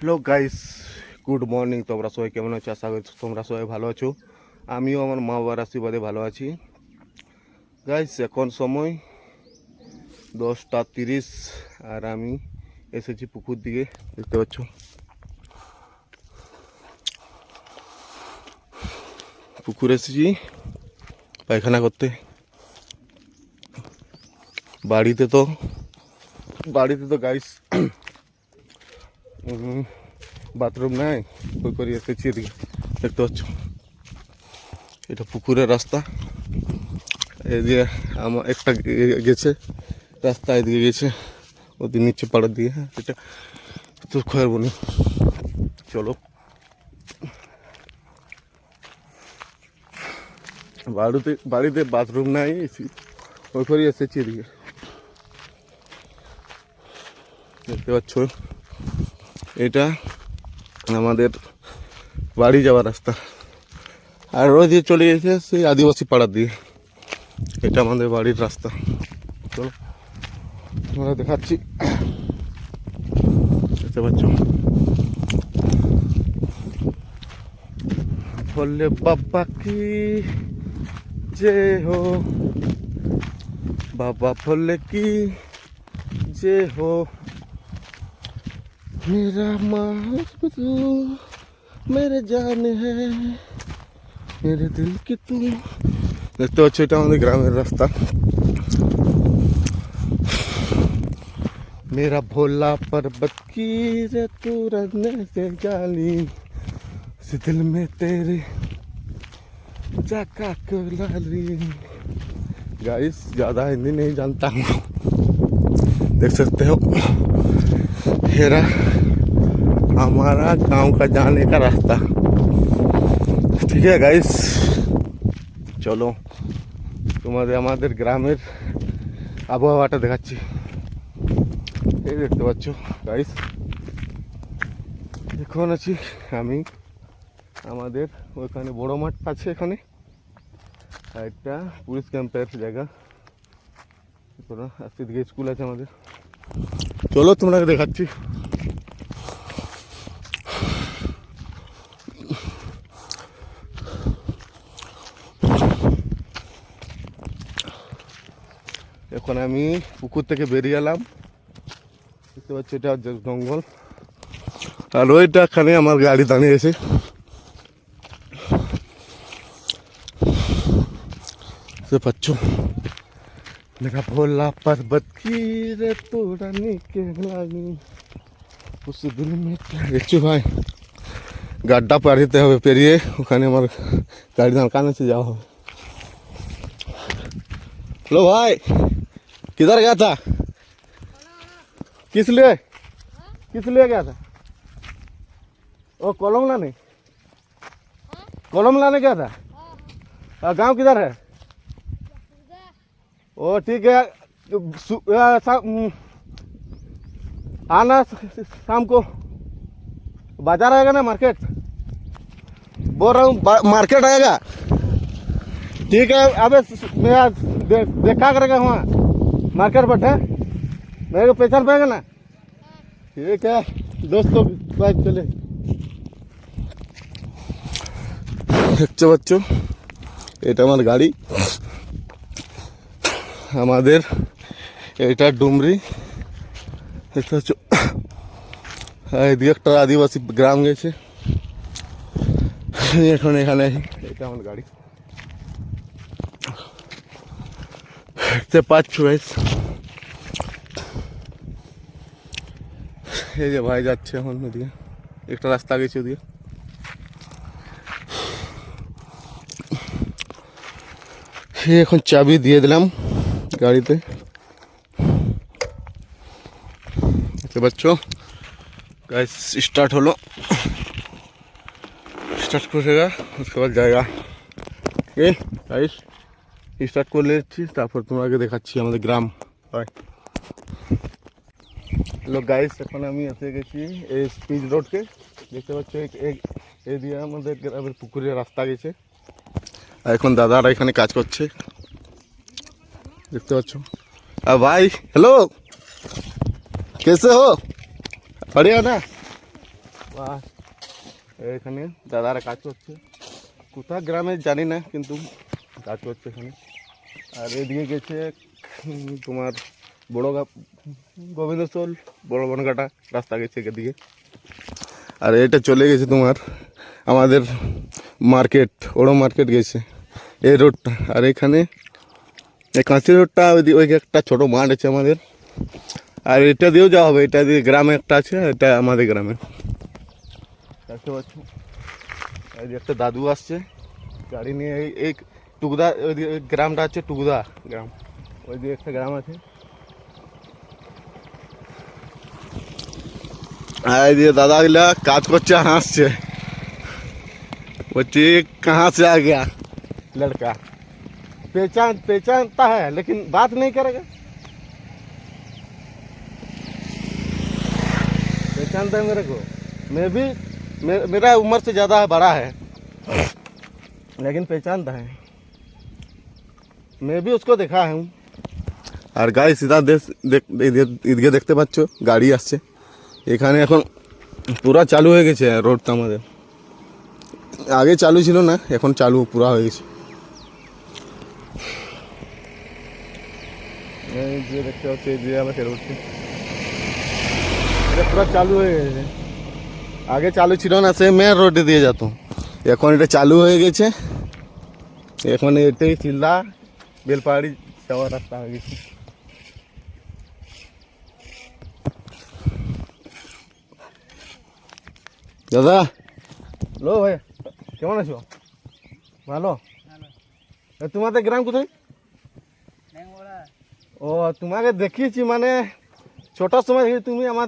Hello guys, good morning. তোমরা সবাই কেমন আছো? আশা করি তোমরা সবাই ভালো আছো। আমিও আমার মা বাবার আশীর্বাদে ভালো আছি। গাইস, এখন সময় 10টা 30 আর আমি এসেছি পুকুর দিকে। দেখতে পাচ্ছ পুকুর এসেছি পায়খানা করতে। বাড়িতে তো গাইস বাথরুম নাই, ওই করে এসেছি এদিকে। দেখতে পাচ্ছ এটা পুকুরের রাস্তা। এদিকে আমার একটা গেছে রাস্তা, এদিকে গেছে ওদিকে নিচে পাড়ার দিকে। এটা তো খয়ের বনি। চলো, বাড়িতে বাথরুম নাই, ওই করে এসেছি এদিকে। দেখতে পাচ্ছ এটা আমাদের বাড়ি যাওয়ার রাস্তা, আর ওই দিয়ে চলে গেছে সেই আদিবাসী পাড়ার দিয়ে। এটা আমাদের বাড়ির রাস্তা। চলো তোমরা দেখাচ্ছি। দেখতে পাচ্ছ ভোলে বাবা কি যে হো, বাবা ভোলে কি যে হো, मेरा तू मेरे जान है, मेरे दिल की तू। দেখতে পাচ্ছ এটা আমাদের গ্রামের রাস্তা। मेरा भोला पर्वत की रे तू रखने से जाली, इस दिल में तेरे जाका लाली। गाइस, ज़्यादा हिंदी नहीं जानता हूँ, देख सकते हो। हेरा हमारा गांव का जाने का रास्ता। ठीक है गाइस, চলো তোমাদের আমাদের গ্রামের আবহাওয়াটা দেখাচ্ছি। এই দেখতে পাচ্ছ গাইস, এখন আছি আমি আমাদের ওইখানে বড় মাঠ আছে এখানে, একটা পুলিশ ক্যাম্পের জায়গা। আজকে দিকে স্কুল আছে আমাদের। চলো তোমাকে দেখাচ্ছি। এখন আমি পুকুর থেকে বেরিয়ে এলাম। দেখতে পাচ্ছি এটা জঙ্গল, আর ওইটাখানে আমার গাড়ি দাঁড়িয়েছে। দেখতে পাচ্ছ मेरा भोला पर्वत की रे तू रानी के लागी, उस दिल में দেখছো ভাই, গাড্ডা পার হতে হবে, পেরিয়ে ওখানে আমার গাড়ি দাঁড়ানো से যাওয়া হবে। हेलो भाई, किधर गया था? किस लिए गया था? ओ कॉलम लाने गया था। गांव किधर है? ओ ठीक है, आना शाम को। बाजार आएगा ना, मार्केट बोल रहा हूँ, मार्केट आएगा। ठीक है, अबे मैं देखा करेगा वहाँ मार्केट पर है, मेरे को पहचान पाएगा ना? ठीक है दोस्तों, बाइक चले। দেখতে পাচ্ছ এটা আমার গাড়ি, আমাদের এটা ডুমরি। দেখতে পাচ্ছ এদিকে একটা আদিবাসী গ্রাম গেছে, এখন এখানে এটা আমার গাড়ি। দেখতে পাচ্ছ এই যে ভাই যাচ্ছে এখন ওদিকে, একটা রাস্তা গেছে ওদিকে। এখন চাবি দিয়ে দিলাম গাড়িতে। দেখতে পাচ্ছ গাইস, স্টার্ট হলো, স্টার্ট করেগা उसके बाद जाएगा। ए गाइस, স্টার্ট করে নিচ্ছি, তারপর তোমাকে দেখাচ্ছি আমাদের গ্রাম। হ্যালো গাইস, এখন আমি এসে গেছি এই স্পিচ রোডকে। দেখতে পাচ্ছ এই দিয়ে আমাদের গ্রামের পুকুরের রাস্তা গেছে, আর এখন দাদারা এখানে কাজ করছে। দেখতে পাচ্ছ। আর ভাই, হ্যালো, कैसे हो? बढ़िया ना? বা এখানে দাদারা কাজ করছে, কোথা গ্রামে জানি না, কিন্তু কাজ করছে এখানে। আর এদিকে গেছে তোমার বড় গোবিন্দচল বড় বনকাটা রাস্তা গেছে এদিকে। আর এটা চলে গেছে তোমার আমাদের মার্কেট, ওড়ো মার্কেট গেছে এই রোডটা। আর এখানে এই কাঁচি রোডটা ওই একটা ছোটো মাঠ আছে আমাদের, আর এটা দিয়েও যাওয়া হবে। এটা দিয়ে গ্রামে একটা আছে, এটা আমাদের গ্রামে দেখতে পাচ্ছ। এই যে একটা দাদু আসছে গাড়ি নিয়ে, এই টুকদা, ওই গ্রামটা হচ্ছে টুকদা গ্রাম, ওই দিকে একটা গ্রাম আছে। আর এই দিয়ে দাদাগুলা কাজ করছে, হাসছে, বলছি कहाँ से आ गया लड़का, पहचानता है लेकिन बात नहीं करेगा। पहचानता है मेरे को, मैं भी मेरा उम्र से ज़्यादा बड़ा है, लेकिन पहचानता है। मैं भी उसको देखा हूँ। আর গাড়ি সিধা এদিকে দেখতে পাচ্ছ গাড়ি আসছে এখানে, এখন পুরা চালু হয়ে গেছে রোডটা আমাদের। আগে চালু ছিল না, এখন চালু পুরা হয়ে গেছে। এই যে দেখতে পাচ্ছি এই যে আমাকে রোডটি এটা পুরা চালু হয়ে গেছে। আগে চালু ছিল না, সে মেন রোডে দিয়ে যেত, এখন এটা চালু হয়ে গেছে। এখন এটাই সিল্লা বেলপাহাড়ি যাওয়ার রাস্তা হয়ে গেছে। দাদা লো ভাই, কেমন আছো? ভালো। তোমাদের গ্রাম কোথায়? ও তোমাকে দেখিয়েছি, মানে ছোটার সময় দেখি, তুমি আমার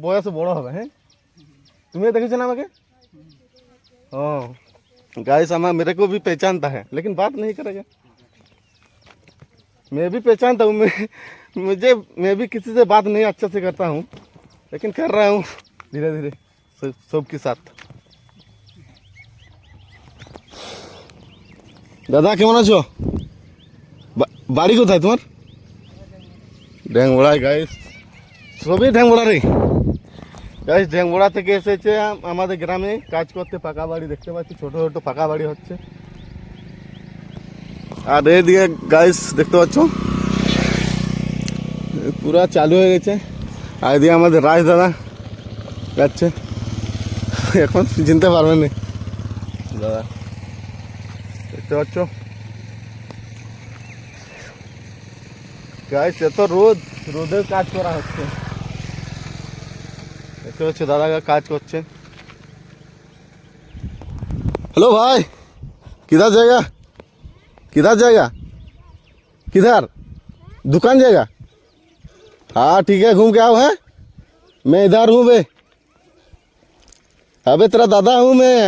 বয়সে বড় হবে। হ্যাঁ, तुमने देखी ना আমাকে? हाँ गाइस, हमारा मेरे को भी पहचानता है लेकिन बात नहीं करेगा। मैं भी पहचानता हूँ, मैं भी किसी से बात नहीं अच्छे से करता हूँ, लेकिन कर रहा हूँ धीरे धीरे सबके साथ। दादा কেমন আছো? বাড়ি কোথায় তোমার? ঢ্যাংবড়ায়। গাইস সবই ঢ্যাংবড়ারই। গাইস ঢ্যাংবড়া থেকে এসেছে আমাদের গ্রামে কাজ করতে, পাকা বাড়ি দেখতে পাচ্ছি, ছোট ছোট পাকা বাড়ি হচ্ছে। আর এদিকে গাইস দেখতে পাচ্ছ পুরা চালু হয়ে গেছে। আর এদিকে আমাদের রাজ দাদা যাচ্ছে, এখন চিনতে পারবেন না দাদা, দেখতে পাচ্ছ। গাইস এত রোদের কাজ করা হচ্ছে, দেখতে পাচ্ছ দাদা কাজ করছে। हेलो भाई, किधर जाएगा? किधर जाएगा? किधर दुकान जाएगा? हाँ ठीक है, घूम के आओ। है मैं इधर हूँ बे, अबे तेरा दादा हूँ मैं,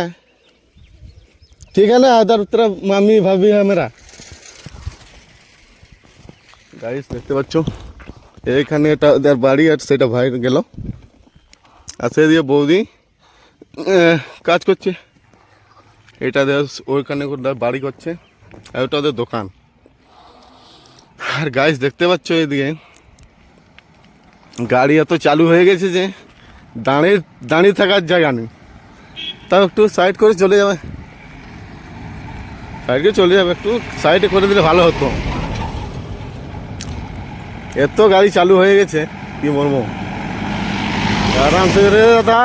ठीक है ना? इधर तेरा मामी भाभी है मेरा। গাইস দেখতে পাচ্ছ এইখানে এটা ওদের বাড়ি, আর সেটা ভাই গেল। আর সে দিয়ে বৌদি কাজ করছে, এটা ওইখানে বাড়ি করছে, আর ওটা ওদের দোকান। আর গাইস দেখতে পাচ্ছ এদিকে গাড়ি এত চালু হয়ে গেছে যে দাঁড়িয়ে থাকার জায়গা নেই। তাও একটু সাইড করে চলে যাবে, সাইডে চলে যাবে, একটু সাইডে করে দিলে ভালো হতো। এত গাড়ি চালু হয়ে গেছে কি বলবো। आराम से रे दादा,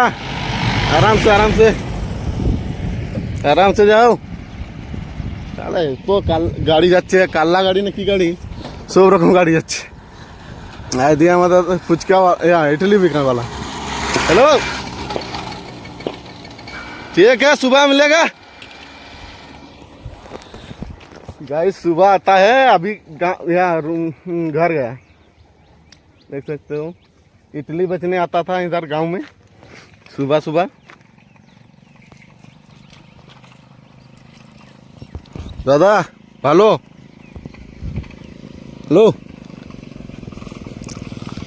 आराम से যাও। তাহলে তো গাড়ি যাচ্ছে, কাল্লা গাড়ি না কি গাড়ি, সব রকম গাড়ি যাচ্ছে। আর দিয়ে আমাদের ফুচকা इडली बिकने वाला। हेलो ठीक है, सुबह मिलेगा। गाइस सुबह आता है, अभी यहाँ घर गया, देख सकते हो। इडली बेचने आता था इधर गांव में सुबह सुबह। दादा हेलो, हेलो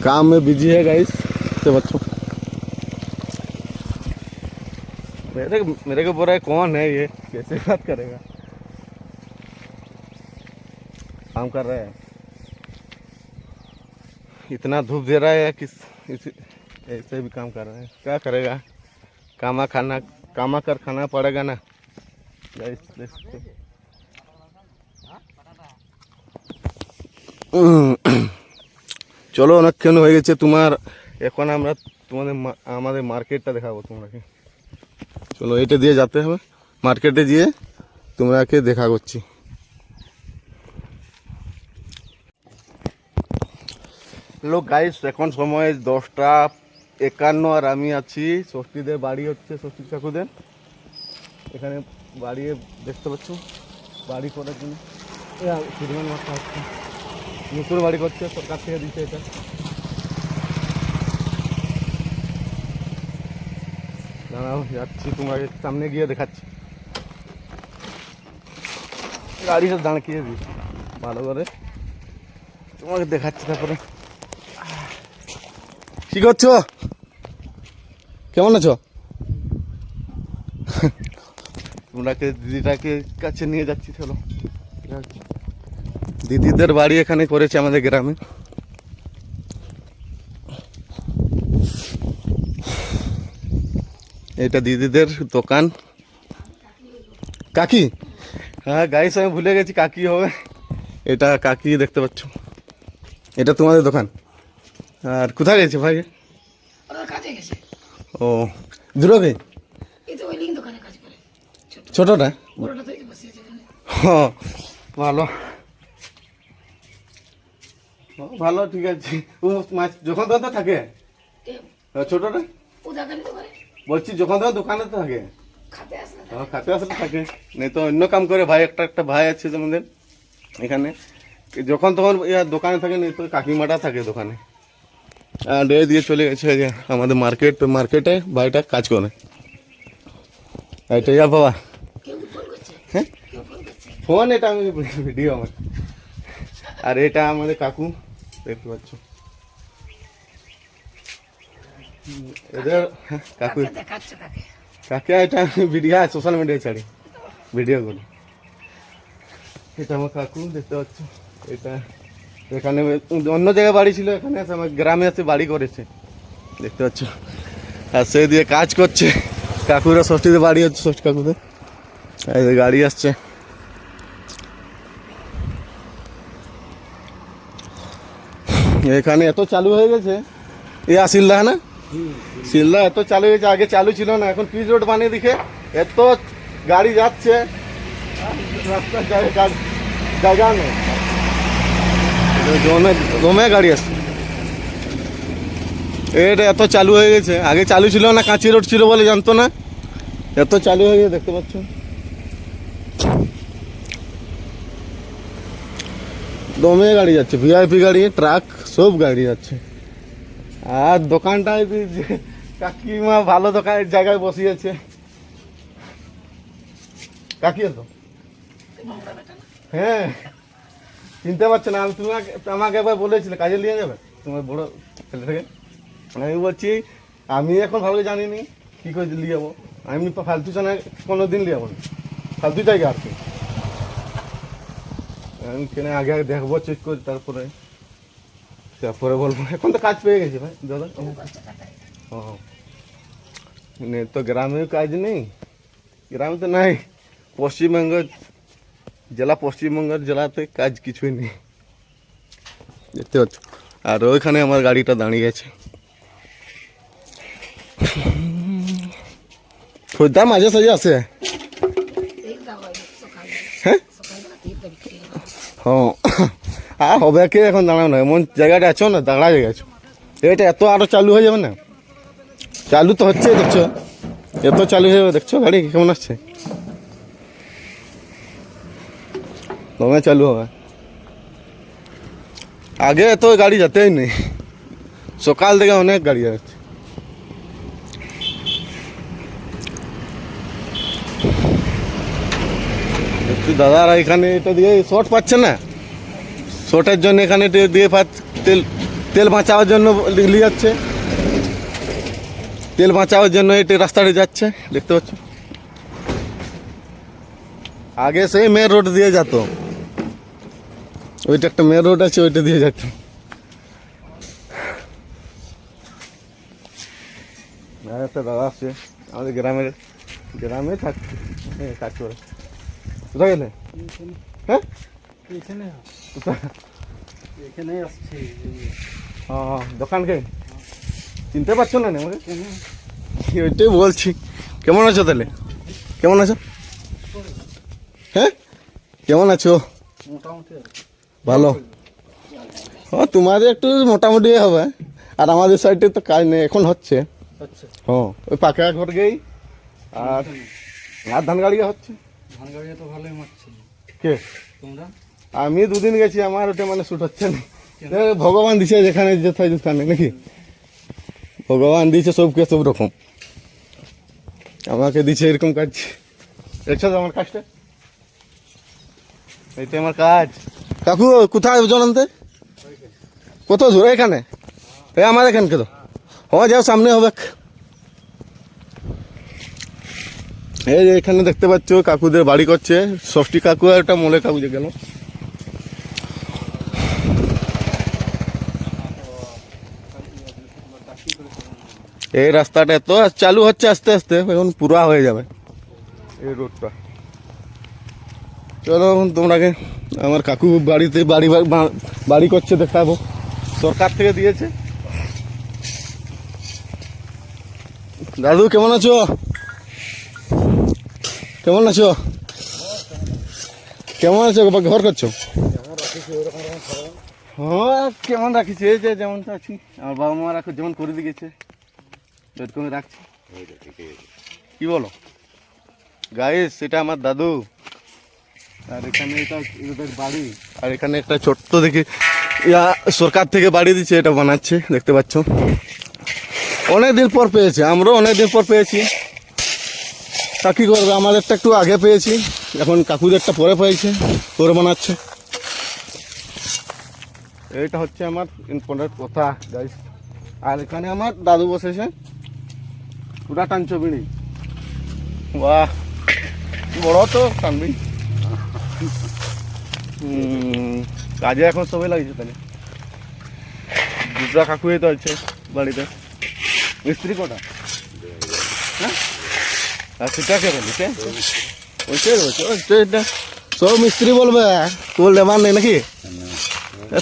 काम में बिजी है गाइस से बच्चों। मेरे को बोल रहा है कौन है ये, कैसे बात करेगा, काम कर रहा है, इतना धूप दे रहा है कि ऐसे भी काम कर रहा है, क्या करेगा। कामा कर खाना पड़ेगा ना गाइस। চলো অনেকক্ষণ হয়ে গেছে তোমার, এখন আমরা আমাদের মার্কেটটা দেখাবো তোমরাকে। চলো এটা দিয়ে যেতে হবে, মার্কেটে গিয়ে তোমরাকে দেখা করছি। হ্যালো গাইস, এখন সময় 10:51 আর আমি আছি ষষ্ঠীদের বাড়ি, হচ্ছে ষষ্ঠী কাকুদের এখানে বাড়ি দেখতে পাচ্ছ। বাড়ি করার জন্য সিরিমান মাছটা হচ্ছে, নতুন বাড়ি করছে, সরকার থেকে দিচ্ছে এটা। দাঁড়াও যাচ্ছি, তোমাকে সামনে গিয়ে দেখাচ্ছি। গাড়িটা দাঁড়িয়ে দিই ভালো করে, তোমাকে দেখাচ্ছি। তারপরে কি করছো, কেমন আছো? তোমরাকে দিদিটাকে কাছে নিয়ে যাচ্ছি। চলো, দিদিদের বাড়ি এখানে করেছে আমাদের গ্রামে। এটা দিদিদের দোকান। কাকি, হ্যাঁ গাইস আমি ভুলে গেছি, কাকি হবে এটা। কাকি দেখতে পাচ্ছ, এটা তোমাদের দোকান। আর কোথায় গেছে ভাই? ও দূরবে ছোটটা? ভালো ভালো, ঠিক আছে। ও মাছ যখন তখন তো থাকে, ছোটটা বলছি যখন তখন দোকানে তো থাকে, খাতে আসলে থাকে, নেই তো অন্য কাম করে। ভাই একটা ভাই আছে আমাদের এখানে, যখন তখন দোকানে থাকে, নেই তো কাকিমাটা থাকে দোকানে। ডে দিয়ে চলে গেছে আমাদের মার্কেটে ভাইটা কাজ করে। এটা যা বাবা, হ্যাঁ ফোন, এটা আমি ভিডিও আমার। আর এটা আমাদের কাকু দেখতে পাচ্ছ, এদের কাকু কাকে এটা আমি ভিডিও সোশ্যাল মিডিয়ায় ছাড়ি, ভিডিও করি। এটা আমার কাকু দেখতে পাচ্ছ। এটা এখানে অন্য জায়গায় বাড়ি ছিল, এখানে এসে আমার গ্রামে এসে বাড়ি করেছে দেখতে পাচ্ছ। আর সে দিয়ে কাজ করছে। কাকুরা ষষ্ঠীতে বাড়ি হচ্ছে, ষষ্ঠী কাকুদের গাড়ি আসছে। এখানে এত চালু হয়ে গেছে, শিলদা না, শিলদা এত চালু হয়েছে, আগে চালু ছিল না। এখন পিচ রোড বানিয়ে দিকে এত গাড়ি যাচ্ছে, রাস্তার জায়গা নেই, দমে গাড়ি আসছে। এটা এত চালু হয়ে গেছে, আগে চালু ছিল না, কাঁচি রোড ছিল বলে জানতো না, এত চালু হয়ে গেছে দেখতে পাচ্ছ। দমে গাড়ি যাচ্ছে, ভিআইপি গাড়ি, ট্রাক, সব গাড়ি যাচ্ছে। আর দোকানটায় কাকিমা ভালো দোকানের জায়গায় বসিয়েছে। কাকি তো হ্যাঁ চিনতে পারছো না। আমি আমাকে একবার বলেছিলে কাজে নিয়ে যাবে তোমার বড় ছেলেটাকে। আমি বলছি আমি এখন ভালো জানিনি কী করে নিয়ে যাবো, আমি তো ফালতু চানা কোনো দিন নিয়ে যাবো না, ফালতু জায়গা আর কি। আমি কেনে আগে দেখবো, চেক করি, তারপরে বলবো। এখন তো কাজ পেয়ে গেছি ভাই দাদা। ও তো গ্রামেও কাজ নেই, গ্রামে তো নাই। পশ্চিমবঙ্গের জেলাতে কাজ কিছুই নেই দেখতে পাচ্ছ। আর ওইখানে আমার গাড়িটা দাঁড়িয়ে গেছে। খরিদ্দার মাঝে সাঝে আছে, হ্যাঁ হ্যাঁ। আর হবে কে এখন দাঁড়াও না, এমন জায়গাটা আছো না, দাঁড়া জায়গা আছো। এটা এত আরো চালু হয়ে যাবে না, চালু তো হচ্ছে দেখছো, এত চালু হয়ে যাবে দেখছো গাড়ি কেমন আসছে, দমে চালু হবে। আগে এত গাড়ি যেতেই নেই, সকাল থেকে অনেক গাড়ি যাচ্ছে। একটু দাদারা এখানে এটা দিয়ে শর্ট পাচ্ছে না, শর্টের জন্য এখানে দিয়ে তেল বাঁচাবার জন্য নিয়ে যাচ্ছে, তেল বাঁচাবার জন্য এটা রাস্তাটা যাচ্ছে দেখতে পাচ্ছ। আগে সেই মেন রোড দিয়ে যেত, ওইটা একটা মেন রোড আছে, ওইটা দিয়ে যেত। একটা দাদা আসছে আমাদের গ্রামে কাজ করে। কোথায় গেলে? হ্যাঁ এখানে আসছে। দোকান কে চিনতে পারছো না আমাকে? ওইটাই বলছি। কেমন আছো তাহলে? কেমন আছো? হ্যাঁ কেমন আছো? মোটামুটি ভালো। তোমাদের একটু মোটামুটি হবে, আর আমাদের সাইডে তো কাজ নেই, এখন হচ্ছে। আচ্ছা, ওই পাকা ঘর গেই আর ধান গাড়িয়া হচ্ছে। ধান গাড়িয়া তো ভালোই মারছে। কে? তোমরা? আমি দুদিন গেছি, আমার ওটা মানে শুট হচ্ছে না। ভগবান দিছে যেখানে যেথায় যেখানে নাকি, ভগবান দিয়েছে সবকে সব রকম, আমাকে দিছে এরকম কাজ। দেখছো তো আমার কাজটা, এইটাই আমার কাজ। কাকু কোথায় জনান্তে? কত দূর? এখানে আমার এখানকে তো যাও সামনে হবে। এই যে এখানে দেখতে পাচ্ছ কাকুদের বাড়ি করছে, ষষ্ঠী কাকু আর একটা মোলে কাকু যে গেল। এই রাস্তাটা তো চালু হচ্ছে আস্তে আস্তে, এখন পুরা হয়ে যাবে এই রোডটা। চলো তোমাকে আমার কাকু বাড়িতে বাড়ি করছে দেখাবো, সরকার থেকে দিয়েছে। দাদু কেমন আছো? কেমন আছো? কেমন আছো? ঘর করছো? হ্যাঁ কেমন রাখিছে, এই যে যেমন আছি, আমার বাবা মা রাখো যেমন করে দিয়েছে এরকম রাখছি। কি বলো গাইস? এটা আমার দাদু, আর এখানে এটা এদের বাড়ি, আর এখানে একটা ছোট্ট দেখে সরকার থেকে বাড়ি দিচ্ছে, এটা বানাচ্ছে দেখতে পাচ্ছ। অনেকদিন পর পেয়েছে, আমরাও অনেকদিন পর পেয়েছি। তা কী করবে, আমাদেরটা একটু আগে পেয়েছি, এখন কাকুদেরটা পরে পেয়েছে, পরে বানাচ্ছে। এইটা হচ্ছে আমার ইম্পর্টেন্ট কথা গাইস। আর এখানে আমার দাদু বসেছে, পুরা টানছো বিড়ি। বাহ বড় তো টানবি। কাজে এখন সবাই লাগছে তাহলে। দুটা কাকুই তো আছে বাড়িতে। মিস্ত্রি কটা? হ্যাঁ আর সেটা কে বলিস? ওইটাই বলছে, ওইটা সব মিস্ত্রি বলবে, তোর লেবার নেই নাকি?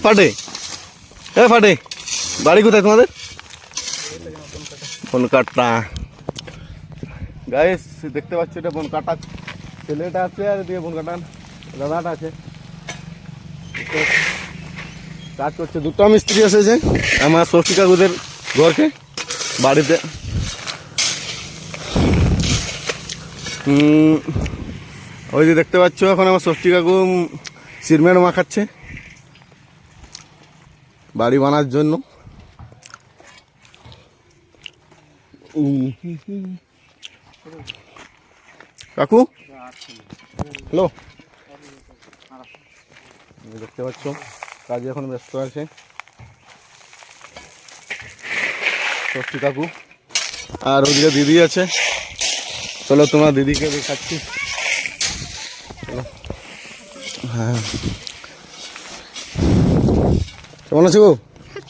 ফাটে ফাটে বাড়ি কোথায় তোমাদের? বনকাটা গাইস দেখতে পাচ্ছি, এটা বনকাটা ছেলেটা আছে, আর এদিকে বনকাটা দাদাটা আছে, কাজ করছে। দুটো মিস্ত্রি এসেছে আমার ষষ্ঠী কাকুদের ঘরকে বাড়িতে। ওই যে দেখতে পাচ্ছ এখন আমার ষষ্ঠী কাকু সিমেন্ট মাখাচ্ছে বাড়ি বানার জন্য। কাকু হ্যালো, দেখতে পাচ্ছ কাজে এখন ব্যস্ত আছে ষষ্ঠী কাকু, আর ওদিকে দিদি আছে। চলো তোমার দিদিকে দেখাচ্ছি। হ্যাঁ কেমন আছো?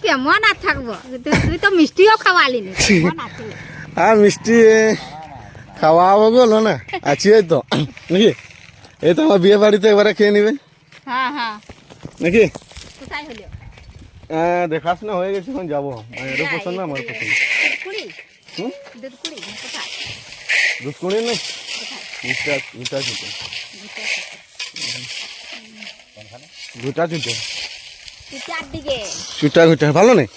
কেমন আর থাকবো, তুই তো মিষ্টিও খাওয়ালি নি। আর মিষ্টি খাওয়াবো গেলো না, আছি এই তো নাকি? এই তো আমার বিয়ে বাড়িতে একবারে খেয়ে নিবে হ্যাঁ হ্যাঁ নাকি? কোথায় হলো? দেখাশোনা হয়ে গেছে, এখন যাবো। মায়েরও পছন্দ আমার পছন্দ। দুধকুড়ি দুধকুড়ি কোথায়? দুধকুড়ি নেই, ঘুটা ছুটে ঘুটা ছুটে চারদিকে ছুটা ঘুটা ভালো নেই।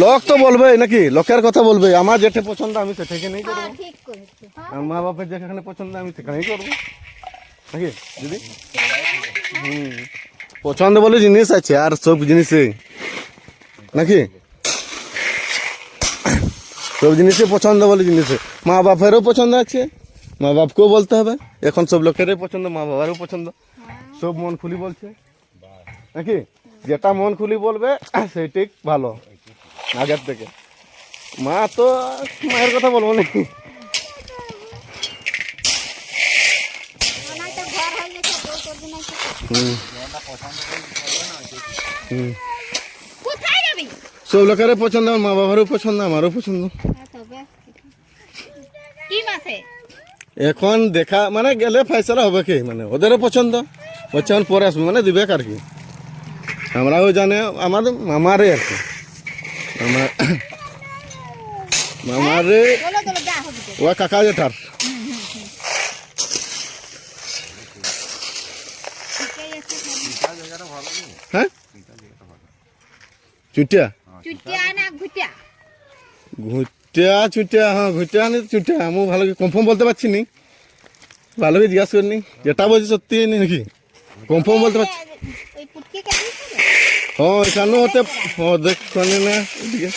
লোক তো বলবে নাকি, লোকের কথা বলবে। আমার যেটা পছন্দ আমি সেটাকে নেই করবো, ঠিক করেছি। আর মা বাপের যেখানে পছন্দ আমি সেখানেই করবো নাকি দিদি? পছন্দ বলে জিনিস আছে, আর সব জিনিসে নাকি, সব জিনিসে পছন্দ বলে জিনিসে মা বাপেরও পছন্দ আছে, মা বাপকেও বলতে হবে। এখন সব লোকেরই পছন্দ, মা বাবারও পছন্দ, সব মন খুলি বলছে নাকি? যেটা মন খুলি বলবে সেইটাই ভালো আগের থেকে। মা তো মায়ের কথা বলবো নাকি? সব লোকেরও পছন্দ, মা বাবারও পছন্দ, আমারও পছন্দ। কি মাসে এখন দেখা মানে গেলে ফয়সালা হবে কি মানে ওদেরও পছন্দ হচ্ছে এখন পরে আসবে মানে দিবে আর কি আমরাও জানে আমাদের মামারে আর কি আমার মামারে বলো বলো যা হবে তো। ও কাকা জেঠার ঠিকই আছে হ্যাঁ চুটিয়া চুটিয়া না ঘুটিয়া ঘুটিয়া চুটিয়া হ্যাঁ ঘুটিয়া নি চুটিয়া আমি ভালো কনফার্ম বলতে পারছি নি ভালো করে জিজ্ঞাসা করিনি যেটা বলছি সত্যি নাকি কনফার্ম বলতে পারছি ওই পুটকি কে দিয়েছে হ্যাঁ এখানেও হতে হ্যাঁ দেখছি না এদিকে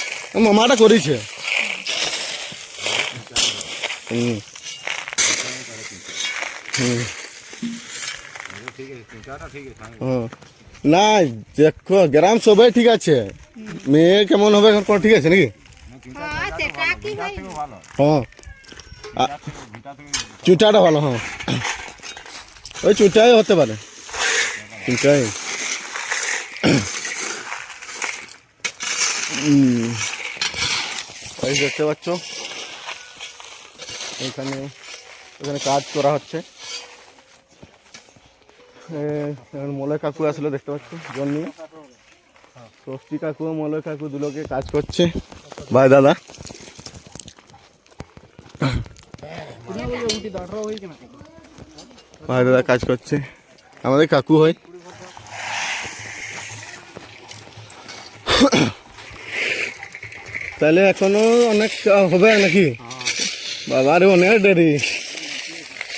মামাটা করেছে হুম হুম হ্যাঁ না দেখো গ্রাম সবাই ঠিক আছে মেয়ে কেমন হবে এখন কোনো ঠিক আছে নাকি হ্যাঁ সেটা কি ভাই হ্যাঁ চুটাটা ভালো হ্যাঁ ওই চুটাই হতে পারে চুটাই এই দেখতে পাচ্ছ এখানে এখানে কাজ করা হচ্ছে মলয় কাকু আসলে দেখতে পাচ্ছ জল নিয়ে ষষ্ঠী কাকু মলয় কাকু দুলোকে কাজ করছে ভাই দাদা ভাই দাদা কাজ করছে আমাদের কাকু হয় তাহলে এখনো অনেক হবে নাকি বাবারে অনেক দেরি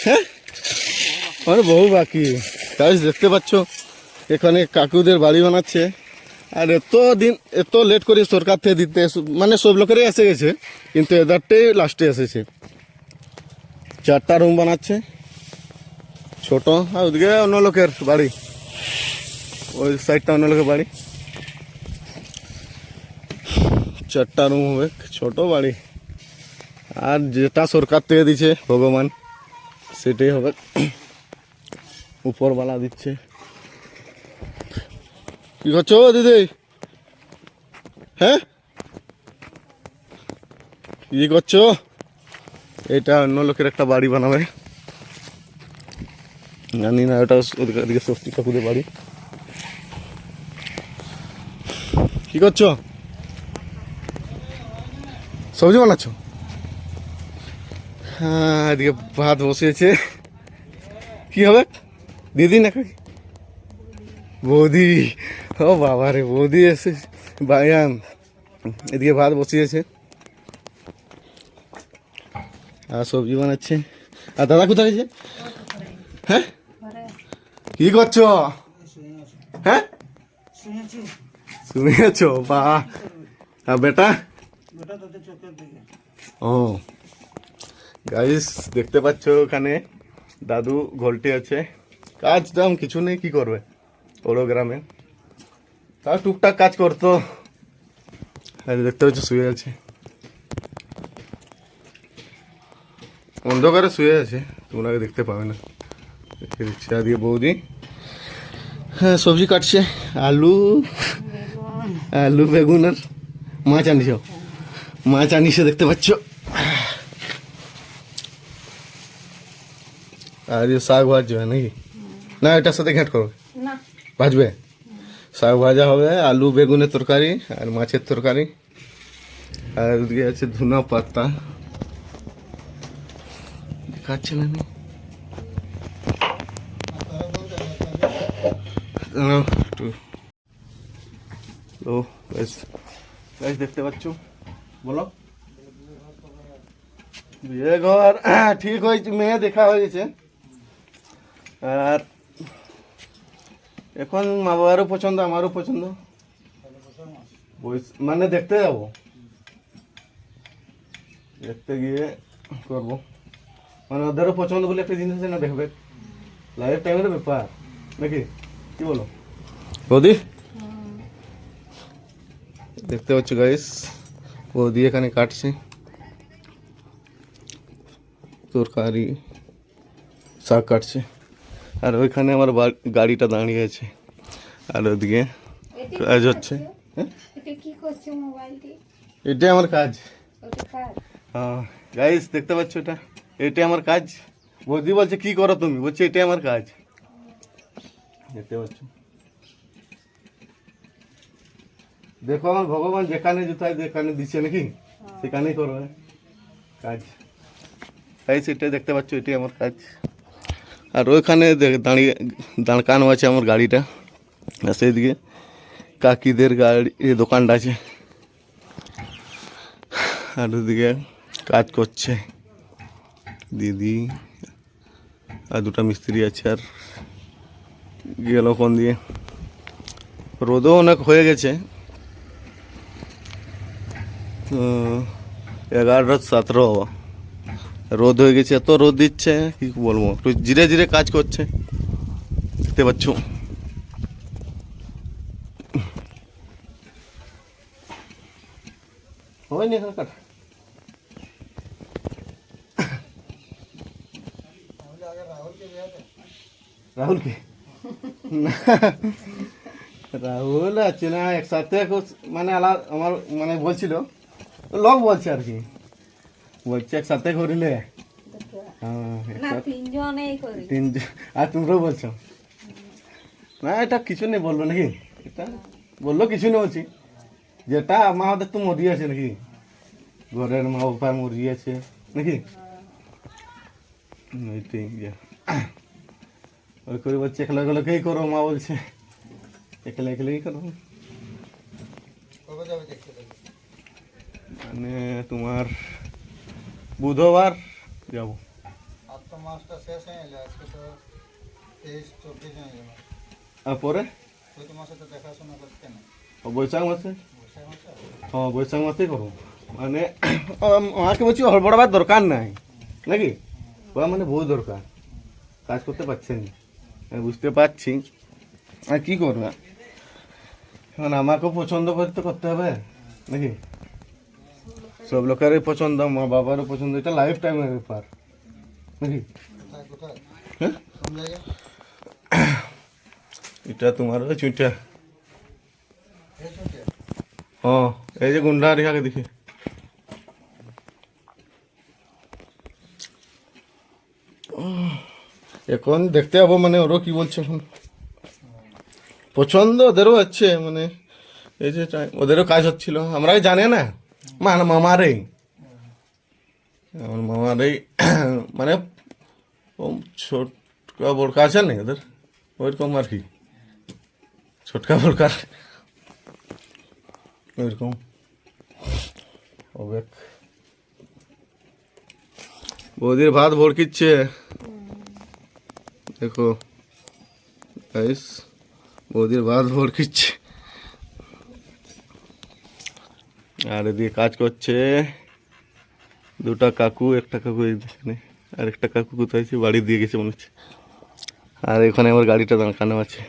হ্যাঁ আমার বহু বাকি কাজ দেখতে পাচ্ছ এখানে কাকুদের বাড়ি বানাচ্ছে আর এত লেট করে সরকার থেকে দিতে মানে সব লোকেরই এসে গেছে কিন্তু এদারটাই লাস্টে এসেছে 4টা রুম বানাচ্ছে ছোট আর ওদিকে অন্য লোকের বাড়ি ওই সাইডটা অন্য লোকের বাড়ি 4টা রুম হবে ছোট বাড়ি আর যেটা সরকার থেকে দিচ্ছে ভগবান সেটাই হবে উপরওয়ালা দিচ্ছে কি করছো দিদি হ্যাঁ কি করছো এটা অন্য লোকের একটা বাড়ি বানাবে জানি না ওটা ওদিকে ষষ্ঠী কাকুদের বাড়ি কি করছো সবজি বানাচ্ছ হ্যাঁ এদিকে ভাত বসিয়েছে কি হবে দিদি না বৌদি ও বাবা রে বৌদি এসে বায়ান এদিকে ভাত বসিয়েছে আর সবজি বানাচ্ছে আর দাদা কোথায় গেছে হ্যাঁ কি করছো হ্যাঁ শুনেছো বা আর বেটা ও গাইস দেখতে পাচ্ছ ওখানে দাদু ঘোলটে আছে কাজ দাম কিছু নেই কি করবে ওরও গ্রামে তাও টুকটাক কাজ করতো দেখতে পাচ্ছ শুয়ে আছে অন্ধকারে শুয়ে আছে তোমরা দেখতে পাবে না দেখে দিচ্ছি দিয়ে বৌদি হ্যাঁ সবজি কাটছে আলু আলু বেগুন আর মাছ আনিছে দেখতে পাচ্ছ আর শাক ভাজবে নাকি না এটার সাথে ঘ্যাট করবে না ভাজবে শাক ভাজা হবে আলু বেগুনের তরকারি আর মাছের তরকারি আর ওদিকে আছে ধুনা পাতা দেখাচ্ছে না তো দেখতে পাচ্ছ বলো বিয়ে ঘর ঠিক হয়েছে মেয়ে দেখা হয়ে গেছে আর এখন মা বাবারও পছন্দ আমারও পছন্দ মানে দেখতে যাবো দেখতে গিয়ে করবো মানে ওদেরও পছন্দ বলে একটা জিনিস আছে না দেখবে লাইফ টাইমের ব্যাপার নাকি কি বলো বৌদি দেখতে পাচ্ছ গাইস বৌদি এখানে কাটছে তরকারি শাক কাটছে আর ওইখানে আমার গাড়িটা দাঁড়িয়ে আছে আর ওদিকে কাজ হচ্ছে হ্যাঁ এটা কি করছে মোবাইল দিয়ে এটাই আমার কাজ ওটা কার হ্যাঁ গাইস দেখতে পাচ্ছ এটা, এটাই আমার কাজ। বৌদি বলছে কি করো তুমি, বলছে এটাই আমার কাজ। দেখতে পাচ্ছ, দেখো আমার ভগবান যেখানে জুতায় যেখানে দিচ্ছে নাকি সেখানেই করবে কাজ। গাইস এটাই দেখতে পাচ্ছ, এটাই আমার কাজ। আর ওইখানে দাঁড়িয়ে দাঁড়কানো আছে আমার গাড়িটা, আর সেইদিকে কাকিদের গাড়ি দোকানটা আছে, আর ওদিকে কাজ করছে দিদি আর দুটো মিস্ত্রি আছে। আর গেল কোন দিয়ে, রোদও অনেক হয়ে গেছে, 11:17 রোদ হয়ে গেছে, এত রোদ দিচ্ছে কি বলবো। একটু ধীরে ধীরে কাজ করছে, দেখতে পাচ্ছ। হয়নি এখানে কাটা রাহুলকে না, রাহুল আছে না একসাথে মানে আলাদা আমার মানে বলছিল, লোক বলছে আর কি, বলছে একসাথে করিলে। হ্যাঁ তিনজন, আর তোমরাও বলছো না, এটা কিছু নেই বললো নাকি, এটা বললো কিছু নেই, বলছি যেটা আমাদের তো মরি আছে নাকি, ঘরের মা বাবা মরি আছে নাকি, ওইটাই ওই করে বলছে একলা একলাকেই করো, মা বলছে একলা একলাই করো। মানে তোমার বুধবার যাবো। আর তো মাসটা শেষ হয়ে গেল, আজকে তো 23-24 হয়ে গেল। আর পরে চৈত্র মাসে তো দেখাশোনা করতে না, বৈশাখ মাসে, বৈশাখ মাসে। হ্যাঁ বৈশাখ মাসেই করবো। মানে আমাকে বলছি হড়বড়াবার দরকার নাই নাকি, ওরা মানে বহু দরকার, কাজ করতে পারছেন না, আমি বুঝতে পারছি। আর কি করবে, এখন আমাকেও পছন্দ করতে করতে হবে নাকি, সব লোকেরই পছন্দ, মা বাবারও পছন্দ, এটা লাইফ টাইমের ব্যাপার নাকি। কোথায় কোথায় হ্যাঁ কোন জায়গায়? এটা তোমার ওই চুইটা, এই শুনছে? হ্যাঁ এই যে গুন্ডা রেখাকে দেখি। এখন দেখতে যাবো, মানে ওরও কি বলছে এখন, পছন্দ ওদেরও হচ্ছে, মানে এই যে ওদেরও কাজ হচ্ছিল, আমরা জানে না মামারই, আমার মামারই মানে ও ছোটকা বড়কা আছে না ওদের, ওইরকম আর কি, ছোটকা বড়কার ওইরকম হবে। বৌদির ভাত ভড়কিচ্ছে দেখো গাইস, বৌদির ভাত ভড়কিচ্ছে, আর এদিকে কাজ করছে দুটা কাকু, একটা কাকু এখানে, আর একটা কাকু কোথায় আছে, বাড়ি দিয়ে গেছে মনে হচ্ছে। আর এখানে আমার গাড়িটা দাঁড়ানো আছে।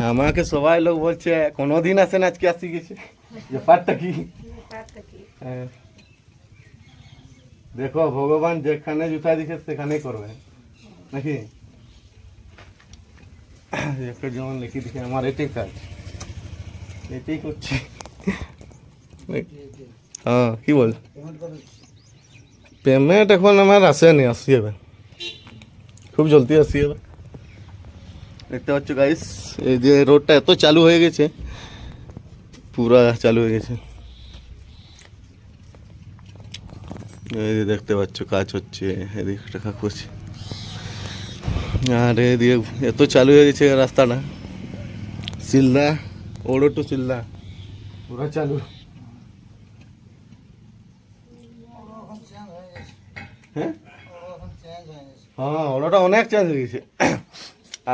আমাকে সবাই লোক বলছে কোনোদিন আসেন, আজকে আসি গেছে, ব্যাপারটা কি। হ্যাঁ দেখো ভগবান যেখানে জুতা দিচ্ছে সেখানেই করবে নাকি, একটা যেমন লিখি দেখে আমার এটাই কাজ, এটাই করছি। হ্যাঁ কি বল, পেমেন্ট এখন আমার আসেনি, আসি যাবে খুব জলদি, আসি যাবে। দেখতে পাচ্ছ গাইস, এই যে রোডটা এত চালু হয়ে গেছে, পুরা চালু হয়ে গেছে, এই যে দেখতে পাচ্ছ কাজ হচ্ছে, এদিকে একটা কাজ করছে, আর এদিকে এত চালু হয়ে গেছে রাস্তাটা, শিলদা ওড়ো টু শিলদা পুরা চালু। হ্যাঁ হ্যাঁ ওড়োটা অনেক চেঞ্জ হয়ে গেছে,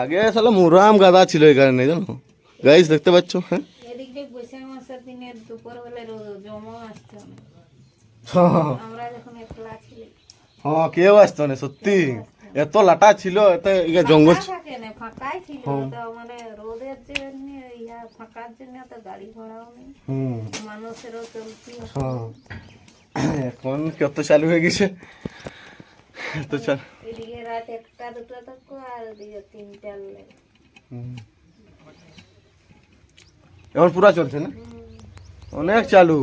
আগে আসলে মুরাম গাদা ছিল এই কারণে জানো গাইস, দেখতে পাচ্ছ। হ্যাঁ এদিক দিয়ে বৈশাখ মাসের দিনে দুপুর বেলায় জমা আসতো না, হ্যাঁ আমরা যখন একলা ছিলি। হ্যাঁ কেউ আসতো না সত্যি, এত লাটা ছিল, এত জঙ্গল ফাঁকা থাকে না, ফাঁকাই ছিল তো, মানে রোদের জন্য ফাঁকার জন্য তো গাড়ি ঘোড়াও নেই, হুম মানুষেরও চলতি। হ্যাঁ এখন কত চালু হয়ে গেছে, এত চালু। এদিকে রাত 1টা 2টা থাকো, আর ওদিকে 3টার লাগে। এখন পুরা চলছে না, অনেক চালু।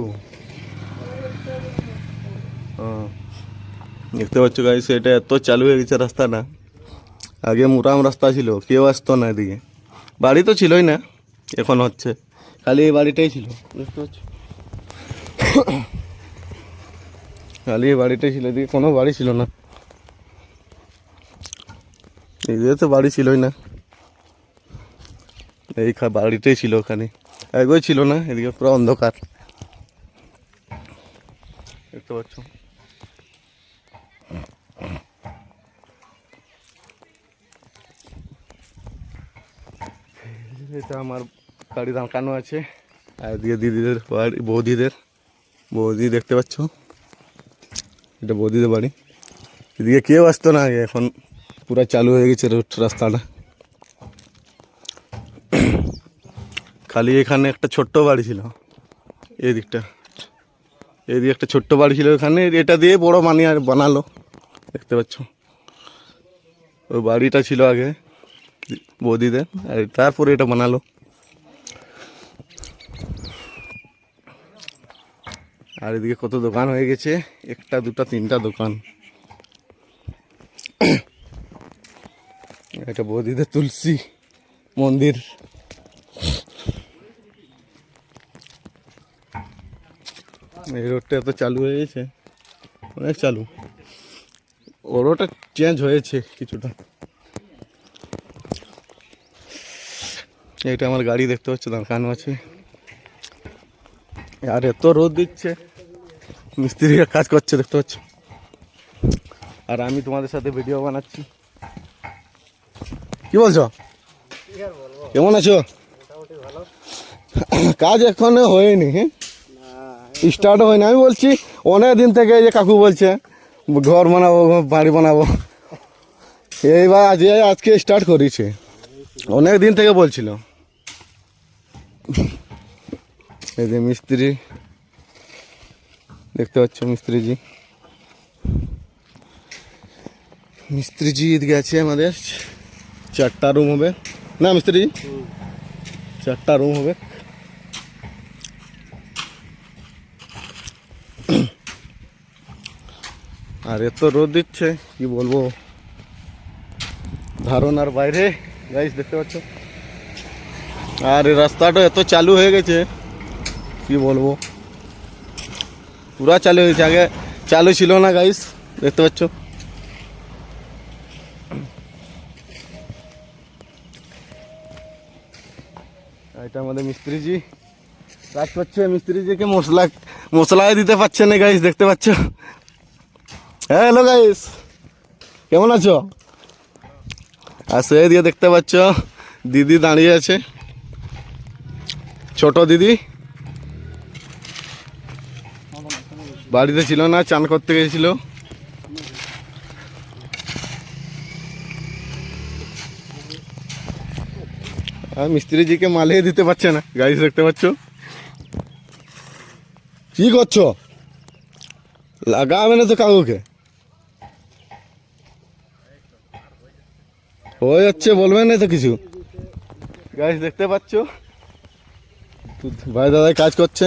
দেখতে পাচ্ছ গাইস, এটা এত চালু হয়ে গেছে রাস্তাটা। আগে মুরাম রাস্তা ছিল, কেউ আসতো না এদিকে, বাড়ি তো ছিলই না, এখন হচ্ছে, খালি এই বাড়িটাই ছিল। দেখতে পাচ্ছ, খালি এই বাড়িটাই ছিল, এদিকে কোনো বাড়ি ছিল না, এদিকে তো বাড়ি ছিলই না, এই বাড়িটাই ছিল, ওখানে এগোই ছিল না, এদিকে পুরো অন্ধকার। দেখতে পাচ্ছ, এটা আমার গাড়ি দাঁড়ানো আছে, আর এদিকে দিদিদের বাড়ি, বৌদি দেখতে পাচ্ছ, এটা বৌদিদের বাড়ি। এদিকে কেউ আসতো না আগে, এখন পুরো চালু হয়ে গেছে রোড রাস্তাটা। খালি এখানে একটা ছোট্ট বাড়ি ছিল, এই দিকটা, এইদিকে একটা ছোট্ট বাড়ি ছিল এখানে, এটা দিয়ে বড় বানালো। দেখতে পাচ্ছ, ওই বাড়িটা ছিল আগে বৌদিদের, আর তারপরে এটা বানালো। আর এদিকে কত দোকান হয়ে গেছে, একটা দুটা তিনটা দোকান। এটা বৌদিদের তুলসী মন্দির। এই রোডটা এত চালু হয়ে গেছে, অনেক চালু, রোডটা চেঞ্জ হয়েছে কিছুটা। এটা আমার গাড়ি দেখতে পাচ্ছ, দাঁড়ানো আছে। আর এত রোদ দিচ্ছে, মিস্ত্রিরা কাজ করছে দেখতে পাচ্ছ, আর আমি তোমাদের সাথে ভিডিও বানাচ্ছি। কি বলছো, কেমন আছো? কাজ এখনো হয়নি, হ্যাঁ স্টার্ট হয়নি। আমি বলছি অনেক দিন থেকে, এই যে কাকু বলছে ঘর বানাবো, বাড়ি বানাবো, এইবার আজকে স্টার্ট করেছে, অনেক দিন থেকে বলছিল। এই যে মিস্ত্রি দেখতে পাচ্ছ, মিস্ত্রিজি এদিকে আছে। আমাদের 4টা রুম হবে না মিস্ত্রি, 4টা রুম হবে। আর এত রোদ দিচ্ছে কি বলবো, ধারণার বাইরে গাইস, দেখতে পাচ্ছ। আর এই রাস্তাটা এত চালু হয়ে গেছে কি বলবো, পুরা চালু হয়েছে, আগে চালু ছিল না গাইস, দেখতে পাচ্ছ। এটা আমাদের মিস্ত্রিজি কাজ করছে, মিস্ত্রিজিকে মশলায় দিতে পারছে না গাইস, দেখতে পাচ্ছ। হ্যালো গাইস, কেমন আছো? আর সেই দিয়ে দেখতে পাচ্ছ দিদি দাঁড়িয়ে আছে, ছোট দিদি, বাড়িতে ছিল না, চান করতে গেছিল। আর মিস্ত্রিজিকে মালিয়ে দিতে পারছে না গাইস, দেখতে পাচ্ছ। কি করছো, লাগাবে না তো কাকুকে, হয়ে যাচ্ছে, বলবেন না তো কিছু গাইস, দেখতে পাচ্ছ। ভাই দাদাই কাজ করছে,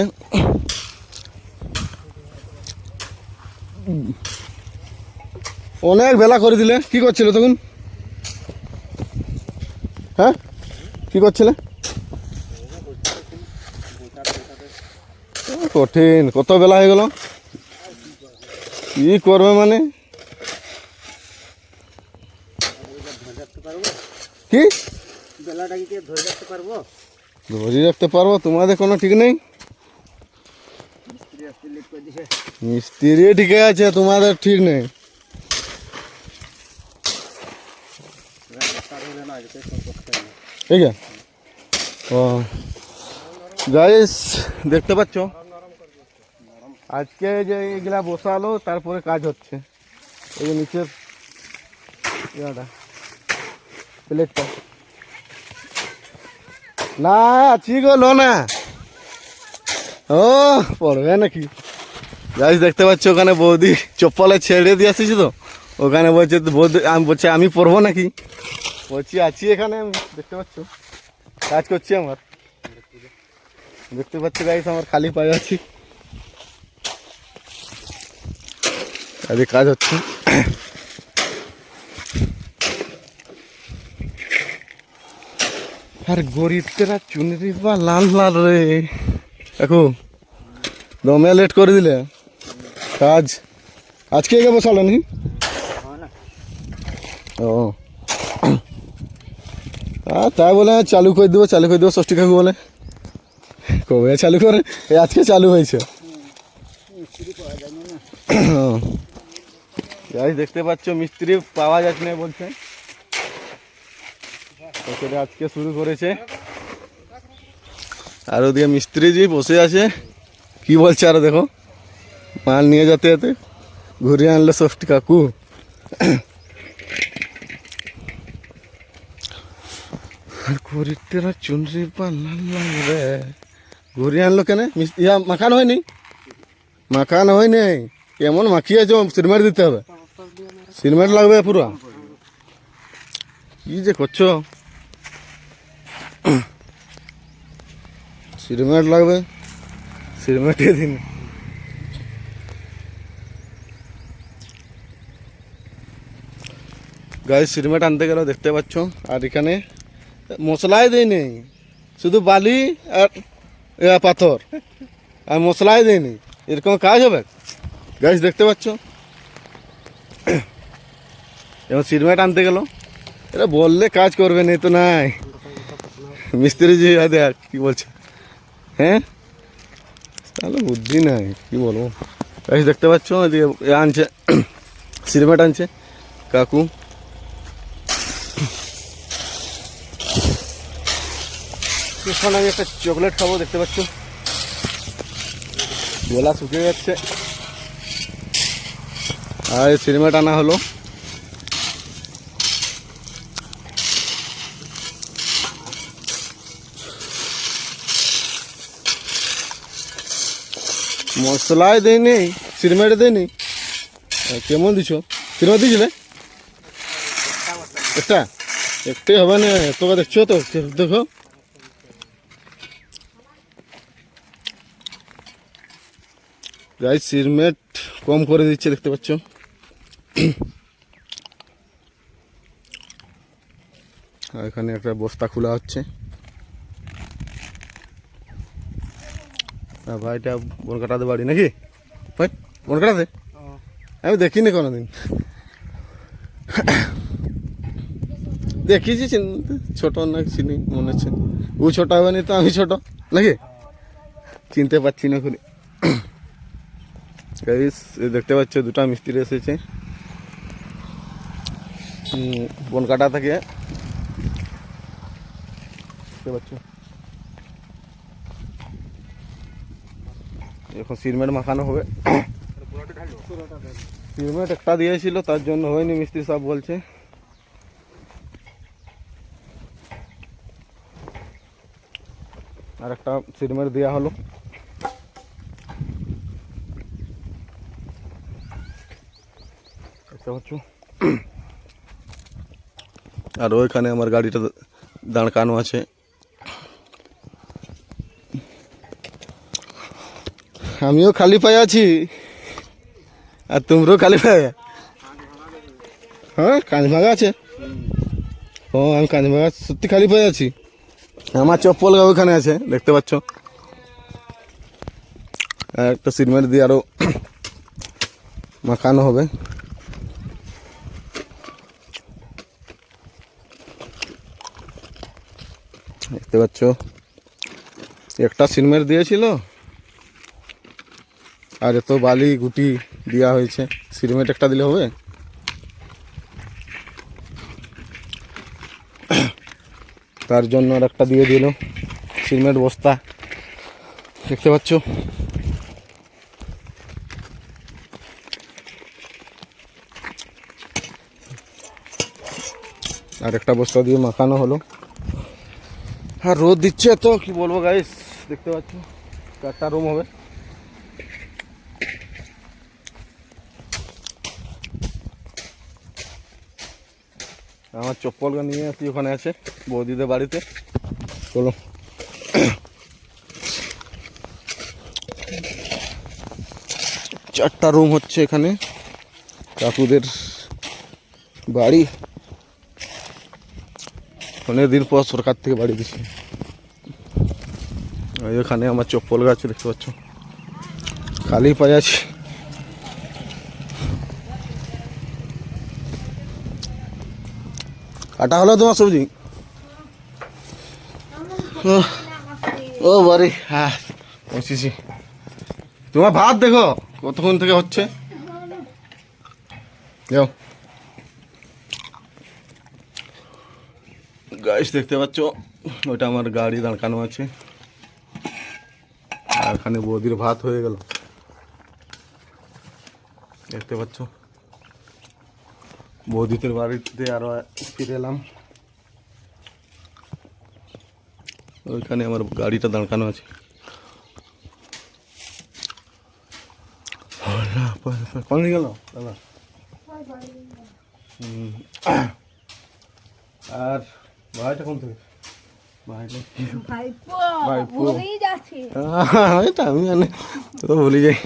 অনেক বেলা করে দিলে। কি করছিল তখন, হ্যাঁ কি করছিলে? কঠিন, কত বেলা হয়ে গেল, কি করবে মানে, কি বেলাটাকে ধরে রাখতে পারবো? ধরে রাখতে পারবো, তোমাদের কোনো ঠিক নেই। মিস্ত্রি ঠিক আছে, তোমাদের ঠিক নেই। ঠিক আছে, ও গাইস দেখতে পাচ্ছ, আজকে যে এগুলা বসালো, তারপরে কাজ হচ্ছে। এই যে নিচের ইয়াটা, প্লেটটা না ঠিক হলো না, ও পড়বে নাকি গাইস, দেখতে পাচ্ছ। ওখানে বৌদি চপ্পলে ছেড়ে দিয়ে আসছি, তো ওখানে বলছে বৌদি, আমি বলছি আমি পড়বো নাকি, বলছি আছি এখানে, আমি দেখতে পাচ্ছ কাজ করছি আমার। দেখতে পাচ্ছি গাইস আমার খালি পায়ে আছি, এদিকে কাজ হচ্ছে। আর গরিবরা চুনরি বা লাল লাল রে দেখো, দমে লেট করে দিলে কাজ। আজকে কে বসালো নাকি? ও তাই বলে চালু করে দেবো, চালু করে দেবো ষষ্ঠী কাকু বলে। কবে চালু করে? এই আজকে চালু হয়েছে। দেখতে পাচ্ছ মিস্ত্রি পাওয়া যাচ্ছে না বলছে, সেটা আজকে শুরু করেছে। আর ওদিকে মিস্ত্রি জি বসে আছে, কি বলছে আরো দেখো, মাল নিয়ে যেতে যেতে ঘুরিয়ে আনলো ষষ্ঠী কাকু। আর গরিবরা চুনরি পাল্লাম রে, ঘুরিয়ে আনলো কেন? ইয়া মাখানো হয়নি, মাখানো হয়নি, কেমন মাখিয়েছ? সিমেন্ট দিতে হবে, সিমেন্ট লাগবে পুরো। কি যে করছো, সিমেন্ট লাগবে, সিমেন্ট দিন। গায়ে সিমেন্ট আনতে গেল দেখতে পাচ্ছ, আর এখানে মশলাই দেয়নি, শুধু বালি আর পাথর, আর মশলাই দেয়নি। এরকম কাজ হবে গাছ দেখতে পাচ্ছ। এবং সিমেন্ট আনতে গেল, এটা বললে কাজ করবে না তো নাই। মিস্ত্রি জি দেখ কি বলছে, হ্যাঁ তাহলে বুদ্ধি নাই, কি বলবো। গাছ দেখতে পাচ্ছ এদিকে আনছে, সিমেন্ট আনছে কাকু। এখন আমি একটা চকলেট খাবো, দেখতে পাচ্ছ গলা শুকিয়ে যাচ্ছে। আর সিমেন্ট আনা হলো, মশলাই দেয়নি, সিমেন্ট দেয়নি। কেমন দিছ? সিমেন্ট দিয়েছিলে একটা, একটাই হবে না, তোকে দেখছো তো, দেখো গাইস সিমেন্ট কম করে দিচ্ছে দেখতে পাচ্ছ। এখানে একটা বস্তা খোলা হচ্ছে। ভাইটা বনকাটাতে বাড়ি নাকি? ভাই বনকাটাতে আমি দেখিনি কোনোদিন, দেখিছি ছোট না চিনি মনে হচ্ছে। ও ছোট হবে না তো আমি ছোট নাকি, চিনতে পারছি না খুলি। গাইস দেখতে পাচ্ছ দুটা মিস্ত্রি এসেছে বনকাটা থেকে, দেখতে পাচ্ছ। এখন সিমেন্ট মাখানো হবে। সিমেন্ট একটা দিয়েছিল তার জন্য হয়নি, মিস্ত্রি সব বলছে। আর একটা সিমেন্ট দেওয়া হলো। দেখতে পাচ্ছ। আর ওইখানে আমার গাড়িটা দাঁড়কানো আছে। আমিও খালি পায়ে আছি, আর তোমরাও খালি পায়ে? হ্যাঁ কাঁচ ভাঙা আছে। ও আমি কাঁচ ভাঙা সত্যি খালি পায়ে আছি। আমার চপ্পল ওইখানে আছে দেখতে পাচ্ছ। একটা সিমেন্ট দিয়ে আরো মাখানো হবে। দেখতে পাচ্ছ একটা সিমেন্ট দিয়েছিল, আর এত বালি গুটি দেওয়া হয়েছে, সিমেন্ট একটা দিলে হবে? তার জন্য আর একটা দিয়ে দিল সিমেন্ট বস্তা, দেখতে পাচ্ছ। আর একটা বস্তা দিয়ে মাখানো হলো। আর রোদ দিচ্ছে তো কি বলবো গাইস, দেখতে পাচ্ছ 4টা রুম হবে। আমার চপ্পলটা নিয়ে আসি, ওখানে আছে বৌদিদের বাড়িতে। চলো 4টা রুম হচ্ছে এখানে কাকুদের বাড়ি। অনেকদিন পর সরকার থেকে বাড়ি দিচ্ছে। এখানে আমার চপ্পল গাছ দেখতে পাচ্ছ, খালি পায়ে আছে। কাটা হলো তোমার সবজি? ও বাড়ি, হ্যাঁ পৌঁছেছি। তোমার ভাত দেখো কতক্ষণ থেকে হচ্ছে। যাও গাইস, দেখতে পাচ্ছ ওটা আমার গাড়ি দাঁড়ানো আছে, আর এখানে বৌদির ভাত হয়ে গেল। দেখতে পাচ্ছ বৌদিদের বাড়িতে আরো ফিরে এলাম। ওইখানে আমার গাড়িটা দাঁড়ানো আছে। কোন দিকে গেল দাদা? আর ভাইটা কোন থেকে? ভাইপো এটা আমি মানে তো ভুলে যাই।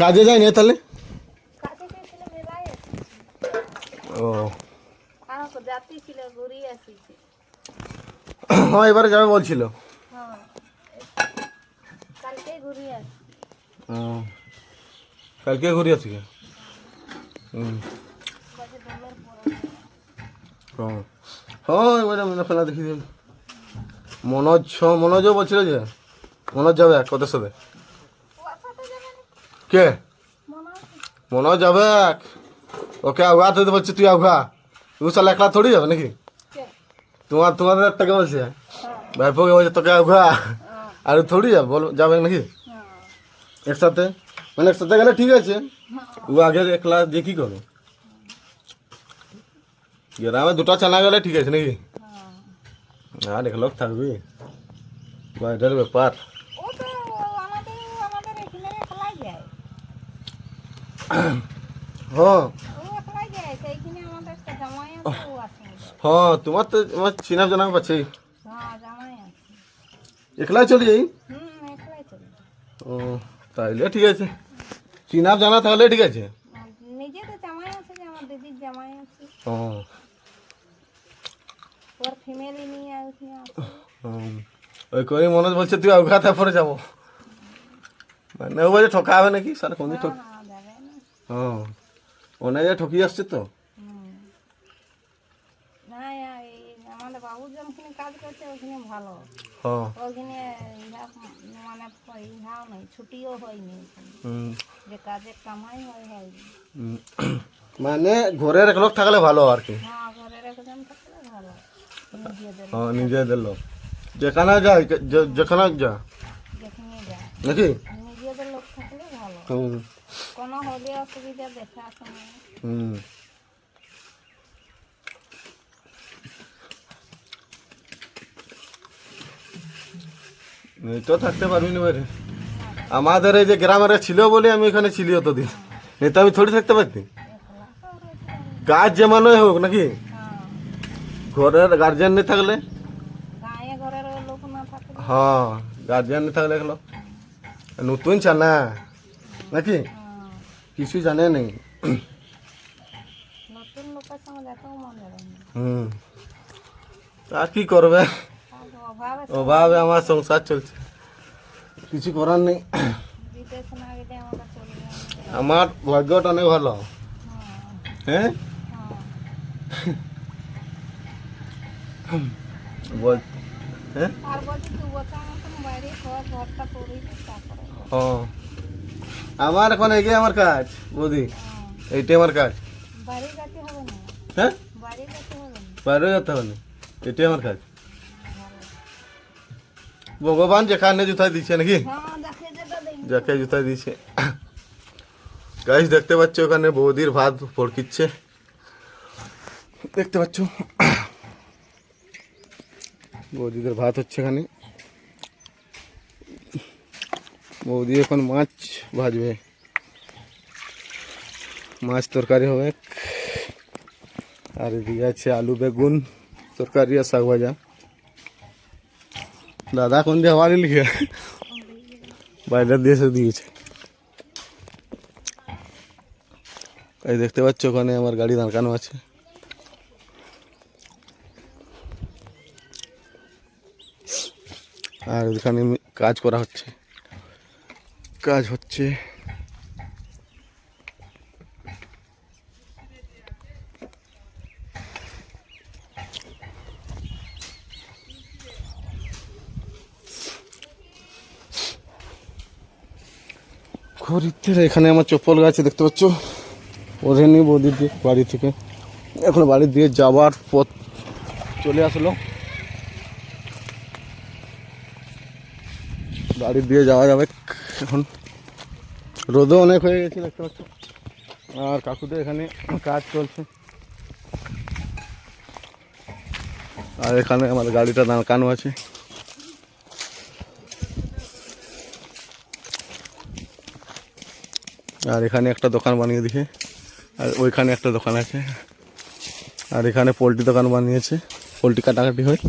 কাজে যাই না তাহলে? ও হ্যাঁ, এবারে যাবে বলছিল। কালকে ঘুরে আসি। হ্যাঁ এবারে মনে ফেলা দেখি দেবে। মনোজও বলছিল যে মনোজ যাবে কদের সাথে। কে মনোজ যাবে? ওকে আউঘা তো বলছে তুই আউঘা, তুই সাল একলা থোড়ি যাবে নাকি? তোমাদের টাকা বলছে ভাইপোকে বলছে তোকে আউঘা, আর থোড়ি যাবে যাবে নাকি একসাথে? মানে একসাথে গেলে ঠিক আছে, ও আগে একলা যে কি করো গ্রামে দুটা চানা গেলে ঠিক আছে নাকি? আর এক লোক থাকবি বাইরের ব্যাপার। হ্যাঁ হ্যাঁ, তোমার তো আমার চিনাব জানাব আছে। একলাই চলে যাই? ও তাইলে ঠিক আছে, চিনাব জানা তাহলে ঠিক আছে। ওই করে মনোজ বলছে তুই আউঘা তারপরে যাবো, মানে ও বলছে ঠকা হবে নাকি স্যার কোন ঠক। হ্যাঁ অনেক জায়গায় ঠকিয়ে আসছে তো। মানে ঘরের এক লোক থাকলে ভালো আর কি। হ্যাঁ নিজেদের লোক যেখানে যায়, যেখানে যা নাকি। তো থাকতে পারবি না বাইরে। আমাদের এই যে গ্রামের ছিল বলে আমি এখানে ছিলি অতদিন, এই তো আমি থোড়ি থাকতে পারতি। কাজ যেমনই হোক নাকি, ঘরের গার্জিয়ান নেই থাকলে। হ্যাঁ গার্জিয়ান নেই থাকলে এগুলো নতুন চানা নাকি কিছু জানে নেই। আর কি করবে, অভাবে আমার সংসার চলছে, কিছু করার নেই। আমার ভাগ্যটা অনেক ভালো। হ্যাঁ বল। হ্যাঁ আমার এখন এগিয়ে আমার কাজ বৌদি, এইটাই আমার কাজ। হ্যাঁ বাইরে যেতে হবে না, এটাই আমার কাজ। ভগবান যেখানে জুতাই দিচ্ছে নাকি, যাকে জুতাই দিচ্ছে। গাইস দেখতে পাচ্ছ ওখানে বৌদির ভাত ফড়কিচ্ছে, দেখতে পাচ্ছ বৌদিদের ভাত হচ্ছে এখানে। বৌদি এখন মাছ ভাজবে, মাছ তরকারি হবে। আর এদিকে আছে আলু বেগুন তরকারি আর শাক ভাজা। দাদা কোন দিয়ে হওয়া লিখে বাইরের দেশে দিয়েছে। এই দেখতে পাচ্ছ ওখানে আমার গাড়ি দাঁড়ানো আছে। আর এখানে কাজ করা হচ্ছে, কাজ হচ্ছে। খরিদ্দার এখানে আমার চপ্পল গাছে দেখতে পাচ্ছ, ওরে নি বৌদি দিয়ে বাড়ি থেকে, এখন বাড়ি দিয়ে যাওয়ার পথ চলে আসলো, বাড়ি দিয়ে যাওয়া যাবে এখন। রোদও অনেক হয়ে গেছে দেখতে পাচ্ছ। আর কাকুদের এখানে কাজ চলছে। আর এখানে আমার গাড়িটা দাঁড়ানো আছে। আর এখানে একটা দোকান বানিয়ে দিয়েছে, আর ওইখানে একটা দোকান আছে। আর এখানে পোলট্রি দোকান বানিয়েছে, পোলট্রি কাটাকাটি হয়।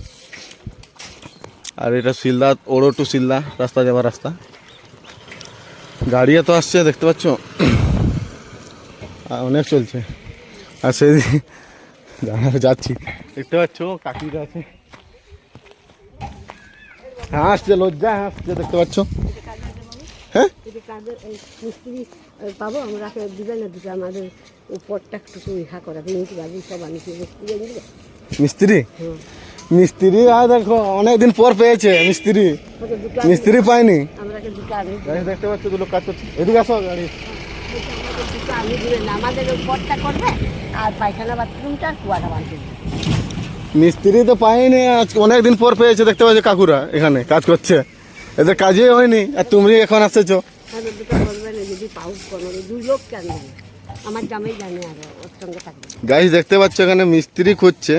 আর এটা শিলদা, ওড়ো টু শিলদা রাস্তা যাওয়ার রাস্তা। গাড়িও তো আসছে দেখতে পাচ্ছ, অনেক চলছে। আর সেই যাচ্ছি দেখতে পাচ্ছ কাকিরা আছে, হাসছে, লজ্জা হাসছে দেখতে পাচ্ছ। হ্যাঁ মিস্ত্রি পাবো আমরা দিবে না দুটো আমাদের উপরটা একটু ইহা করা ইঞ্চি বাজি সব আমি মিস্ত্রি আনবে। মিস্ত্রি, মিস্ত্রি আর দেখো অনেকদিন পর পেয়েছে মিস্ত্রি, মিস্ত্রি পাইনি। আমরা দুটো আনি গাড়ি দেখতে পাচ্ছ, দুটো কাজ করছে। এদিকে আসো গাড়ি, দুটো আনি দিবে না, আমাদের উপরটা করবে আর পায়খানা বাথরুমটা আর কুয়াটা বাঁধবে। মিস্ত্রি তো পাইনি, আজ অনেকদিন পর পেয়েছে দেখতে পাচ্ছ। কাকুরা এখানে কাজ করছে, এদের কাজই হয়নি, আর তুমি এখন আসতেছো। আমাদের দুটো করবে না, যদি পাউস করবে দুই লোক কেন জানে, আমার জামাই জানে আর ওর সঙ্গে থাকবে। গাড়ি দেখতে পাচ্ছ এখানে মিস্ত্রি খুঁজছে,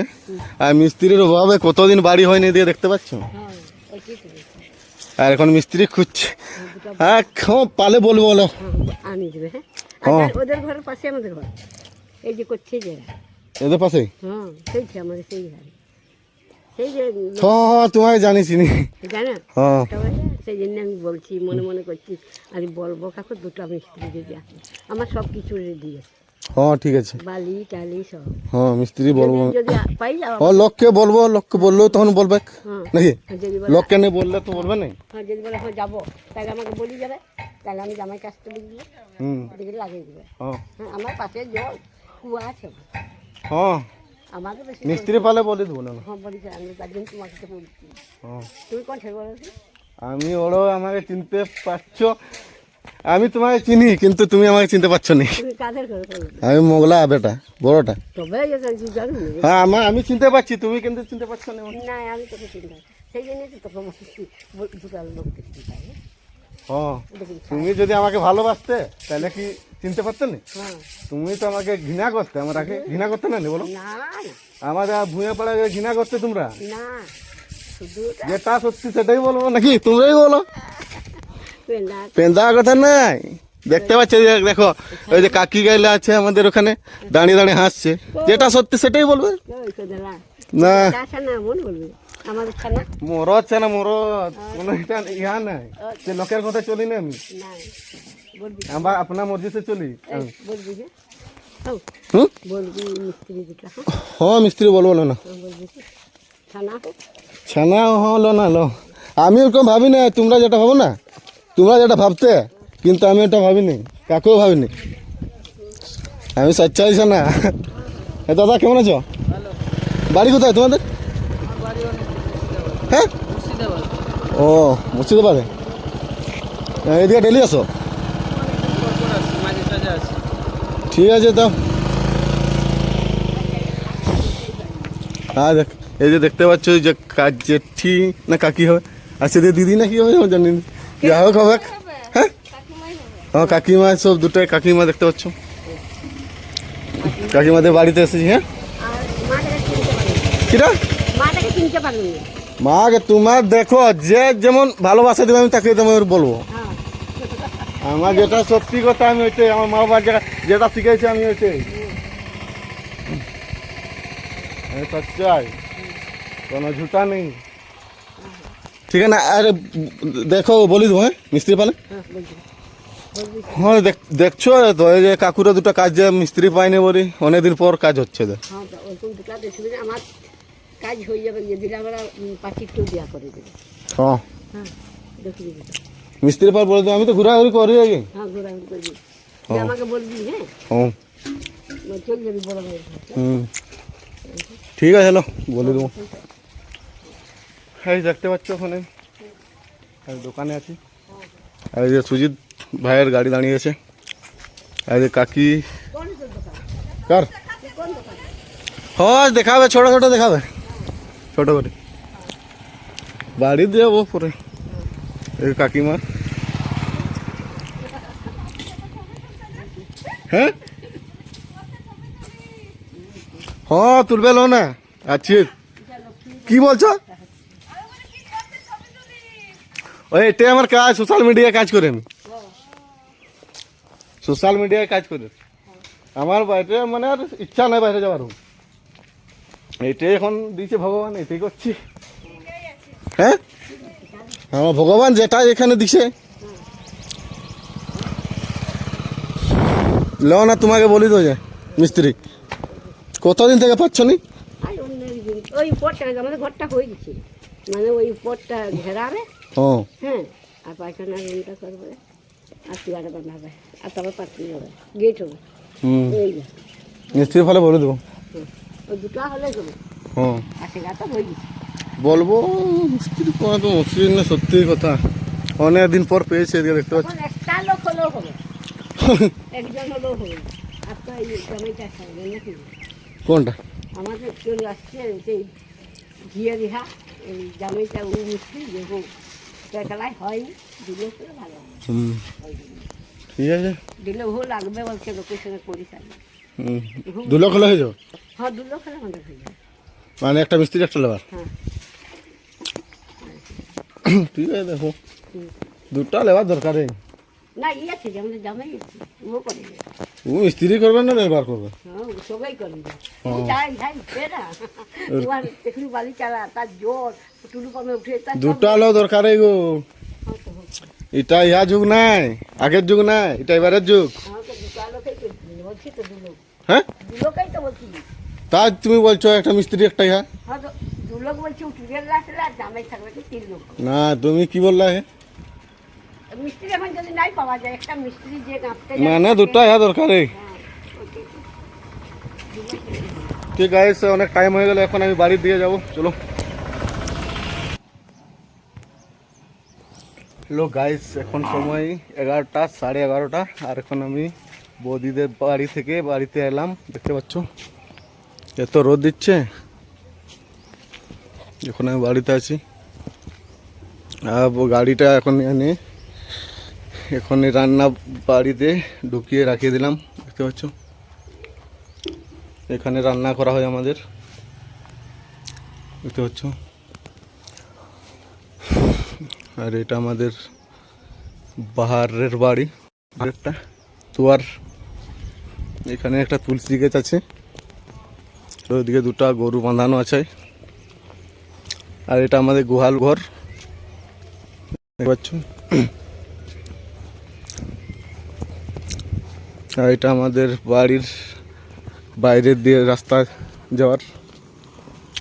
আর মিস্ত্রির অভাবে কতদিন বাড়ি হয়নি দিয়ে দেখতে পাচ্ছ। হ্যাঁ ওইটাই তো বলছি। আর এখন মিস্ত্রি খুঁজছে। হ্যাঁ পালে বলবো, বলো। হ্যাঁ আনি দেবে। হ্যাঁ হ্যাঁ। আর ওদের ঘরের পাশে আমাদের ঘর, এই যে করছে যে এদের পাশে। হ্যাঁ সেইটা আমাদের সেই ঘর, সেই যে হ্যাঁ হ্যাঁ তোমায় জানি চিনি। জানা হ্যাঁ সেই জন্য আমি বলছি, মনে মনে করছি আর বলবো কাকু দুটো মিস্ত্রি যদি আসে, আমার সব কিছু রেডি আছে, হ্যাঁ ঠিক আছে। বালি টালি সব। হ্যাঁ মিস্ত্রি বলবো, যদি পাই যাও ও লোককে বলবো, লোককে বললেও তখন বলবে হ্যাঁ নাকি? যদি বলে লোককে নিয়ে বললে তো বলবে না। হ্যাঁ যদি বলে হ্যাঁ যাবো, তাহলে আমাকে বলি যাবে, তাহলে আমি জামাই কাজটা বুঝবো, হুম দেখে লাগিয়ে দেবে। হ্যাঁ হ্যাঁ আমার পাশে জল কুয়া আছে, হ্যাঁ আমাকে বেশি মিস্ত্রি পালে বলে দেবো না। হ্যাঁ বলি আমি তার জন্য তোমাকে তো বলছি। হ্যাঁ তুমি কোন ছেলে বলো? আমি ওরও আমাকে চিনতে পারছো, আমি তোমাকে চিনি কিন্তু তুমি আমাকে চিনতে পারছো না। তুমি কাদের ঘরে বলো? আমি মোগলা বেটা, বড়টা। তবে জানি হ্যাঁ আমি চিনতে পারছি, তুমি কিন্তু চিনতে পারছো না আমাকে। না, আমি তোকে চিন্তা, সেই জন্যই তো তোকে দুটো লোক দেখতে পাই। হ্যাঁ তুমি যদি আমাকে ভালোবাসতে তাহলে কি চিনতে পারতে না? হ্যাঁ তুমি তো আমাকে ঘৃণা করতে, আমাকে ঘৃণা করতে না বলো। না আমাদের ভুঁয়ে পড়ে ঘৃণা করতে তোমরা, না শুধু যেটা সত্যি সেটাই বলবো নাকি? তোমরাই বলো, না পেন্দা কথা নাই। দেখতে পাচ্ছ যে দেখো ওই যে কাকি গাইলে আছে আমাদের ওখানে, দাঁড়িয়ে দাঁড়িয়ে হাসছে, যেটা সত্যি সেটাই বলবে। না না ছানা মন বলবি আমাদের ছানা মোরো আছে না, মোরো কোনো এটা ইহা নাই যে লোকের কথা চলি না আমি, না বলবি আমরা আপনার মর্জি সে চলি। বলবি যে হ্যাঁ হুম বলবি মিস্ত্রি দিটা হ্যাঁ মিস্ত্রি বলবো না, বলবি ছানা হোক ছানা হলো না লো। আমি ওরকম ভাবি না, তোমরা যেটা ভাবো না, তোমরা যেটা ভাবতে, কিন্তু আমি ওটা ভাবিনি, কাকেও ভাবিনি। আমি সচ্চাই ছানা। এ দাদা কেমন আছো? বাড়ি কোথায় তোমাদের? হ্যাঁ ও মুর্শিদাবাদে। এদিকে ডেলি আসো? ঠিক আছে তো। হ্যাঁ দেখ এই যে দেখতে পাচ্ছ এই যে কাজ জেঠি না কাকি হবে, আর সেদিকে দিদি না কি হবে আমি জানি না, যা হোক হবে। হ্যাঁ হ্যাঁ কাকিমা সব দুটাই কাকিমা দেখতে পাচ্ছ, কাকিমাদের বাড়িতে এসেছি। হ্যাঁ আর মাটাকে চিনতে পারবি, কিরা মাটাকে চিনতে পারবি মাকে তোমার দেখো যে যেমন ভালোবাসা দেবে আমি তাকে তোমার বলবো। হ্যাঁ আমার যেটা সত্যি কথা আমি ওইটাই, আমার মা বাবা যেটা শিখেছি আমি ওইটাই, আমি সচ্চাই, কোনো ঝুটা নেই। ঠিক আছে না? আরে দেখো বলি দেবো, হ্যাঁ মিস্ত্রি পালে হ্যাঁ বলছি হ্যাঁ দেখছো তো এই যে কাকুরা দুটো কাজ যে মিস্ত্রি পাইনি বলি অনেকদিন পর কাজ হচ্ছে যে হ্যাঁ তো ওরকম দুটা দেখবি না, আমার কাজ হয়ে যাবে, গিয়ে দিলে আমরা পাখি একটু দেওয়া করে দেবে। হ্যাঁ হ্যাঁ দেখবি না? মিস্ত্রি পার বলে দেবো, আমি তো ঘোরাঘুরি করি আগে। হ্যাঁ ঘোরাঘুরি করবি, হ্যাঁ। আমাকে বলবি, হ্যাঁ হ্যাঁ চল যাবি বড় মেয়ের ঘরে। হুম ঠিক আছে হ্যালো বলে দেবো। এই দেখতে পাচ্ছ ওখানে আর দোকানে আছি, আর এই যে সুজিত ভাইয়ের গাড়ি দাঁড়িয়ে আছে, আর এই যে কাকি কোন তোর দোকান? কার কোন দোকান? হ্যাঁ দেখাবে, ছোট ছোট দেখাবে, ছোট করে বাড়ি দেবো পরে। এই কাকিমা হ্যাঁ হ্যাঁ তুলবে লো না। আচ্ছা কি বলছো? ওই এটাই আমার কাজ, সোশ্যাল মিডিয়ায় কাজ করে আমি, সোশ্যাল মিডিয়ায় কাজ করে। আমার বাইরে মানে আর ইচ্ছা নাই বাইরে যাওয়ার, এটাই এখন দিয়েছে ভগবান, এটাই করছি। হ্যাঁ আমার ভগবান যেটা এখানে দিছে লো না, তোমাকে বলি তো যে মিস্ত্রি কতদিন থেকে পাচ্ছ নি? আর অন্য ওই উপরটা আমাদের ঘরটা হয়ে গেছে, মানে ওই উপরটা ঘেরাবে, ও হ্যাঁ, আর পায়খানা রুমটা করবে, আর চুয়াটা বানাবে, আর তারপর পাত্রি হবে, গেট হবে, হুম এই যে মিস্ত্রির ফলে বলে দেবো। ওই দুটো হলে হবে, হ্যাঁ আর সেটা তো হয়ে গেছে। বলবো মিস্ত্রি কোনো তো মুশকিল না, সত্যি কথা অনেক দিন পর পেয়েছে, এদিকে দেখতে পাচ্ছি। এখন একটা লোক হলেও হবে, একজন হলেও হবে, আর তো এই জমিটা খাবে নাকি? কোনটা? আমাদের চলে আসছে সেই ঘিয়ে রিহা, এই জামাইটা ও মিস্ত্রি যেরকম পেকালায় হয়নি, দিলে করে ভালো হবে। হুম ঠিক আছে। দিলে ও লাগবে বলছে, লোকেশনে করি থাকবে। হুম 2 লক্ষ হয়ে যাবে হ্যাঁ 2 লক্ষ আমাদের হয়ে যাবে, মানে একটা মিস্ত্রি একটা লেবার। হ্যাঁ। ঠিক আছে দেখো, দুটা লেবার দরকার। না ইয়ে আছে যে আমাদের জামাই আছে, ও করে দেবে। ও মিস্ত্রি করবে না লেবার করবে? হ্যাঁ ও সবাই করে দেবে। হ্যাঁ। যাই যাই উঠে না, তোমার তেখনি বালি চালা, তার জোর টুলু পামে উঠে, তার সব- দুটা লো দরকার গো। হ্যাঁ তো হোক। এটা ইহা যুগ নাই, আগের যুগ নাই, এটা এবারের যুগ। হ্যাঁ তো দুটো লোকেই তো বলছি, তো 2 লোক, হ্যাঁ 2 লোকেই তো বলছি। তা তুমি বলছো একটা মিস্ত্রি একটা ইহা? হ্যাঁ তো 2 লোক বলছি, উঠুরের লাস্টে আর জামাই থাকবে তো 3 লোক। না তুমি কি বললা হে? মিস্ত্রি এখন যদি নাই পাওয়া যায়, একটা মিস্ত্রি যে গাঁপতে মানে দুটা ইহা দরকার। ঠিক আছে অনেক টাইম হয়ে গেল, এখন আমি বাড়ি দিয়ে যাব, চলো। হ্যালো গাইস, এখন সময় 11টা, 11:30, আর এখন আমি বৌদিদের বাড়ি থেকে বাড়িতে এলাম। দেখতে পাচ্ছ এত রোদ দিচ্ছে, এখন আমি বাড়িতে আছি। আর গাড়িটা এখন এনে এখনই রান্না বাড়িতে ঢুকিয়ে রাখিয়ে দিলাম। দেখতে পাচ্ছ এখানে রান্না করা হয় আমাদের, দেখতে পাচ্ছ। আর এটা আমাদের বাহারের বাড়ি, একটা তুয়ার, এখানে একটা তুলসী গাছ আছে, ওইদিকে 2টা গরু বাঁধানো আছে। আর এটা আমাদের গুহাল ঘর, দেখতে পাচ্ছ। আর এটা আমাদের বাড়ির বাইরের দিয়ে রাস্তা যাওয়ার।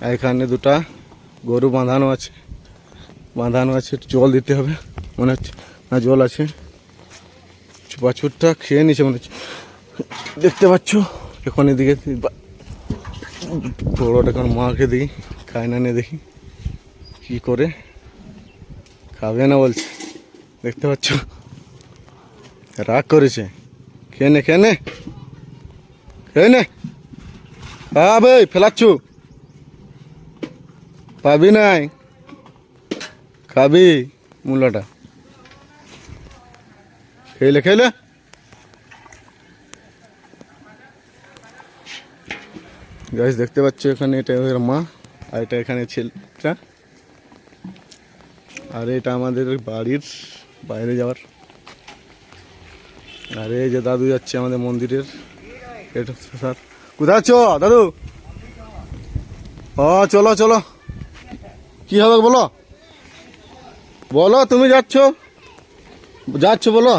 আর এখানে 2টা গরু বাঁধানো আছে, জল দিতে হবে মনে হচ্ছে, না জল আছে, বাছুরটা খেয়ে নিছে মনে হচ্ছে, দেখতে পাচ্ছ। এখন এদিকে বড়োটা এখন মাকে দেখি খায় না, নিয়ে দেখি কি করে, খাবে না বলছে, দেখতে পাচ্ছ রাগ করেছে। খেয়ে নে খেয়ে নে খেয়ে নে, পাবে ফেলাচ্ছু, পাবি নাই, খাবি মূলাটা, খেলে খেলে। গাইস দেখতে পাচ্ছ এখানে এটা ওর মা, আর এটা এখানে ছেলেটা, আর এটা আমাদের বাড়ির বাইরে যাওয়ার। আর এই যে দাদু যাচ্ছে আমাদের মন্দিরের, এটা স্যার কোথায় আছো দাদু? ও চলো চলো, কি হবে বলো, বলো তুমি যাচ্ছ বলো।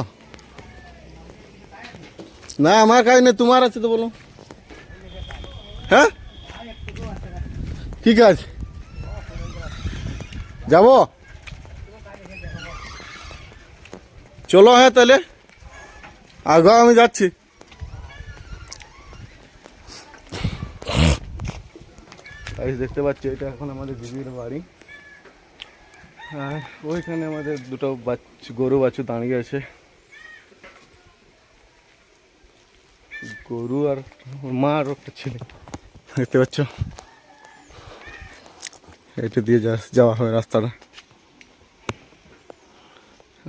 না আমার কাজ নেই, তোমার আছে তো বলো। হ্যাঁ কি কাজ? যাবো, চলো। হ্যাঁ তাহলে আগে আমি যাচ্ছি। দেখতে পাচ্ছি এটা এখন আমাদের দিদির বাড়ি। আর ওইখানে আমাদের দুটো গরু বাছুর দাঁড়িয়ে আছে, গরু আর মা আর একটা ছেলে। দেখতে পাচ্ছ এটা দিয়ে যাওয়া হয় রাস্তাটা।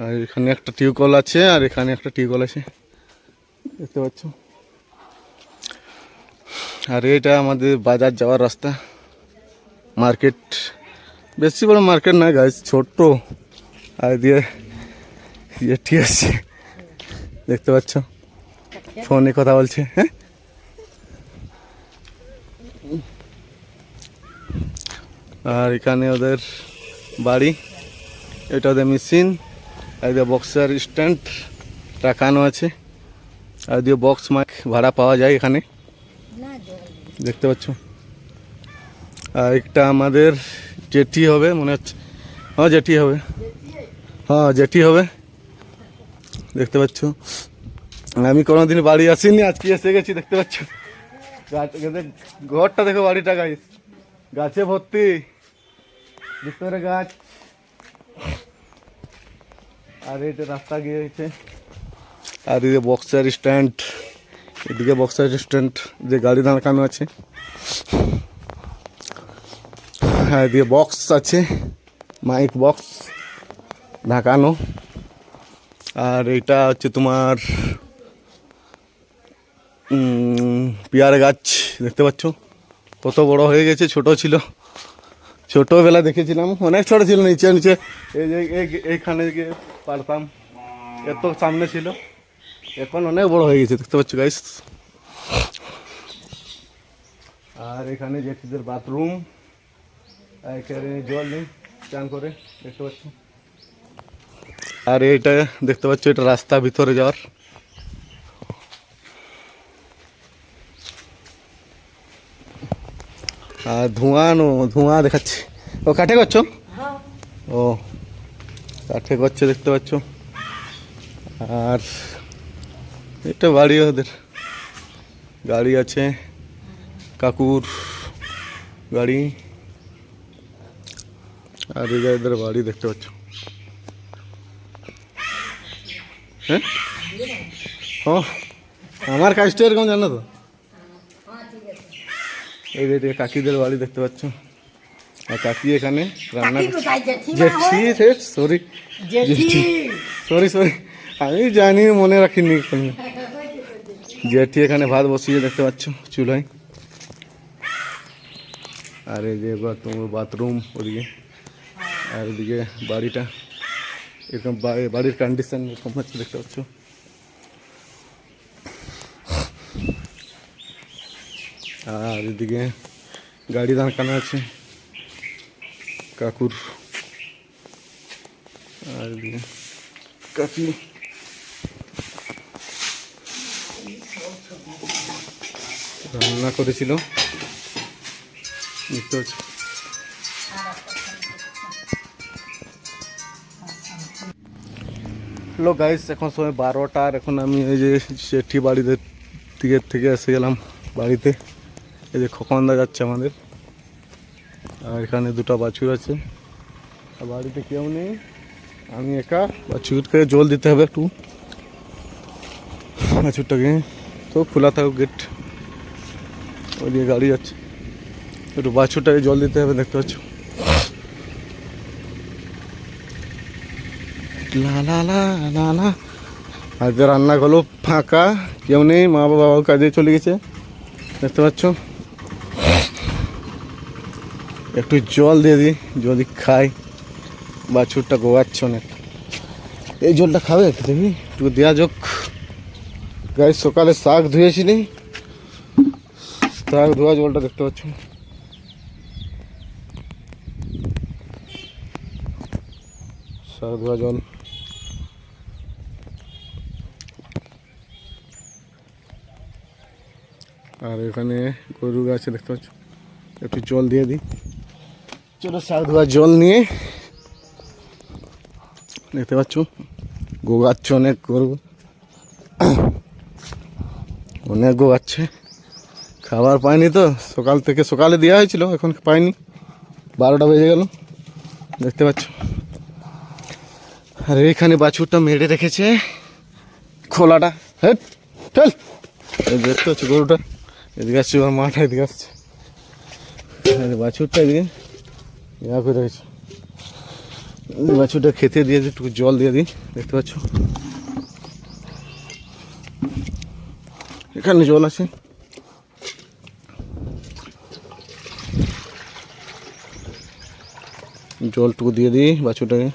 আর এখানে একটা টিউবওয়েল আছে, আর এখানে একটা টিউবওয়েল আছে, দেখতে পাচ্ছ। আর এটা আমাদের বাজার যাওয়ার রাস্তা, মার্কেট। বেশি বড় মার্কেট না গাইস, ছোট্ট। আর দিয়ে ঠিক আছে, দেখতে পাচ্ছ ফোনে কথা বলছে। হ্যাঁ আর এখানে ওদের বাড়ি, এটা ওদের মেশিন। আর দিয়ে বক্সার স্ট্যান্ড রাখানো আছে, আর দিয়ে বক্স মাইক ভাড়া পাওয়া যায় এখানে, দেখতে পাচ্ছ। আর একটা আমাদের জেঠি হবে মনে হচ্ছে। হ্যাঁ জেঠি হবে, হ্যাঁ জেঠি হবে, দেখতে পাচ্ছ। আমি কোনোদিন বাড়ি আসিনি, আজকে এসে গেছি, দেখতে পাচ্ছ। ঘরটা দেখো, বাড়িটা গাছ, গাছে ভর্তি, ভিতরে গাছ। আর এটা রাস্তা গিয়েছে। আর এদিকে বক্সার স্ট্যান্ড, এদিকে বক্সার স্ট্যান্ড যে গাড়ি দাঁড়ানো আছে। হ্যাঁ এদিকে বক্স আছে, মাইক বক্স ঢাকানো। আর এটা হচ্ছে তোমার পেয়ারা গাছ, দেখতে পাচ্ছ কত বড় হয়ে গেছে। ছোট ছিল, ছোটবেলা দেখেছিলাম, অনেক ছোট ছিল, নিচে নিচে এই যে এইখানে গিয়ে পারতাম, এত সামনে ছিল, এখন অনেক বড় হয়ে গেছে, দেখতে পাচ্ছ গাইস। আর এখানে জেঠিদের বাথরুম, এখানে জল নেই চান করে, দেখতে পাচ্ছ। আর এটা দেখতে পাচ্ছ, এটা রাস্তা ভিতরে যাওয়ার। আর ধোঁয়া দেখাচ্ছে। ও কাঠে করছো? ও কাঠে করছে, দেখতে পাচ্ছ। আর এটা বাড়ি, ওদের গাড়ি আছে, কাকুর গাড়ি। আর এদের বাড়ি দেখতে পাচ্ছ। হ্যাঁ ও আমার কাজটা এরকম জানো তো। এই যে কাকিদের বাড়ি দেখতে পাচ্ছ। আর কাকি এখানে রান্না, জেঠি, সরি সরি সরি, আমি জানি, মনে রাখিনি। জেঠি এখানে ভাত বসিয়ে, দেখতে পাচ্ছ চুলায়। আর এই যে তোমার বাথরুম ওদিকে, আর এদিকে বাড়িটা এরকম, বাড়ির কন্ডিশন এরকম হচ্ছে, দেখতে পাচ্ছ। আর এদিকে গাড়ি দাঁড়ানো আছে কাকুর। আর এদিকে কাকি রান্না করেছিল, দেখতে পাচ্ছ। হ্যালো গাইস, এখন সময় 12টা। আর এখন আমি এই যে শেঠি বাড়িতে থেকে এসে গেলাম বাড়িতে। এই যে খোকনদা যাচ্ছে আমাদের। আর এখানে দুটো বাছুর আছে, আর বাড়িতে কেউ নেই, আমি একা। বাছুরকে জল দিতে হবে একটু, বাছুরটাকে। তো খোলা থাকুক গেট, ওই দিকে গাড়ি যাচ্ছে, একটু বাছুরটাকে জল দিতে হবে, দেখতে পাচ্ছ। লা লা লা লা লা। আজকে রান্নাগুলো ফাঁকা, কেউ নেই, মা বাবাও কাজে চলে গেছে, দেখতে পাচ্ছ। একটু জল দিয়ে দিই, যদি খাই। বাছুরটা গোয়াচ্ছে অনেক, এই জলটা খাবে দেখি, একটু দেওয়া যাক। গাই সকালে শাক ধুয়েছিনি, শাক ধোয়া জলটা দেখতে পাচ্ছ। শাক ধোয়া জল। আর এখানে গরু গাছে দেখতে পাচ্ছ, একটু জল দিয়ে দিই। চলো শাক ধোয়ার জল নিয়ে, দেখতে পাচ্ছ গোগাচ্ছে অনেক গরু, অনেক গোগাচ্ছে। খাবার পায়নি তো, সকাল থেকে সকালে দেওয়া হয়েছিল, এখন পাইনি, 12টা বেজে গেল, দেখতে পাচ্ছ। আর এইখানে বাছুরটা মেরে রেখেছে খোলাটা, হ্যাঁ চল, এই দেখতে পাচ্ছ গরুটা এদিকে আসছে, আমার মাঠা এদিকে আসছে, বাছুরটা এদিকে ইয়া করে রেখেছে। বাছুরটা খেতে দিয়ে একটু জল দিয়ে দিই, দেখতে পাচ্ছ এখানে জল আছে। জলটুকু দিয়ে দিই বাছুরটাকে,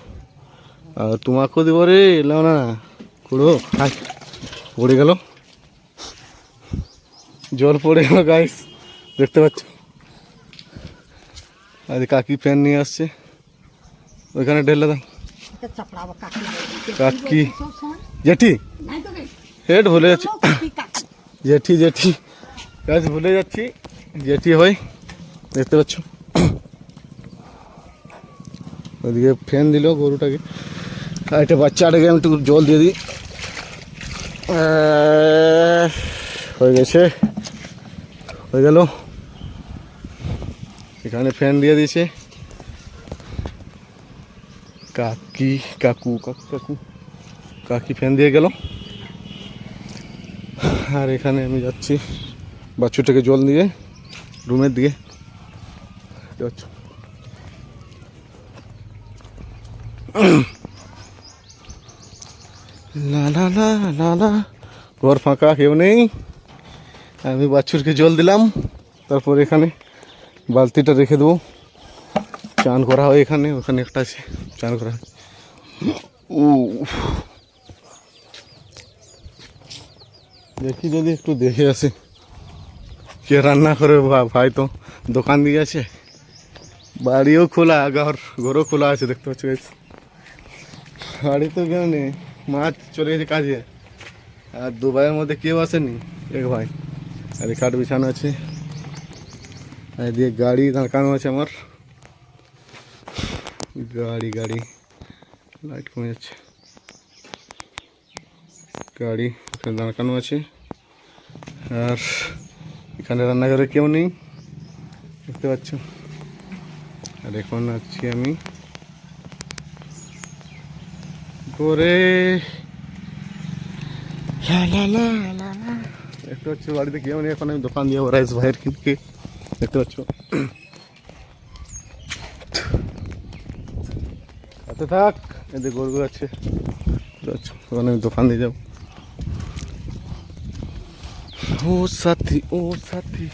আর তোমাকেও দিব রে, এলাম না কুড়ো, হাই পড়ে গেল, জল পড়ে গেল গাইস, দেখতে পাচ্ছ। আর কাকি ফ্যান নিয়ে আসছে, ওইখানে ঢেলে দাও। কাকি জেঠি, হেড ভুলে যাচ্ছি, জেঠি জেঠি গাছ ভুলে যাচ্ছি, জেঠি হয়, দেখতে পাচ্ছ। ওইদিকে ফ্যান দিল গরুটাকে, আর একটা বাচ্চাটাকে আমি একটু জল দিয়ে দিই, হয়ে গেছে, হয়ে গেল। এখানে ফ্যান দিয়ে দিয়েছে কাকি, কাকু কাকু কাকু কাকি ফ্যান দিয়ে গেল। আর এখানে আমি যাচ্ছি বাচ্চুটাকে জল দিয়ে রুমের দিকে, যাচ্ছ। লা লা লা লা লা, ঘর ফাঁকা, কেউ নেই, আমি বাছুরকে জল দিলাম, তারপর এখানে বালতিটা রেখে দেবো, চান করা হয় এখানে, ওখানে একটা আছে চান করা হয়। দেখি যদি একটু দেখে আসি কে রান্না করে, ভাই তো দোকান দিয়ে আছে, বাড়িও খোলা, ঘরও খোলা আছে, দেখতে পাচ্ছ। বাড়ি তো কেউ নেই, মাছ চলে গেছে কাজে, আর 2 ভাইয়ের মধ্যে কেউ আসেনি, এক ভাই। আর খাট বিছানো আছে, আর এদিকে গাড়ি দাঁড়ানো আছে আমার, গাড়ি গাড়ি লাইট কমে যাচ্ছে, গাড়ি এখানে দাঁড়ানো আছে। আর এখানে রান্নাঘরে কেউ নেই, দেখতে পাচ্ছ। আর এখন আছি আমি করে, দেখতে পাচ্ছ বাড়িতে কেউ নেই, এখন আমি দোকান দিয়ে রাইস ভাইয়ের কিনকে, দেখতে পাচ্ছ। হাতে থাক, এদের গরু আছে, তখন আমি দোকান দিয়ে যাবো। ও সাথী, ও সাথী,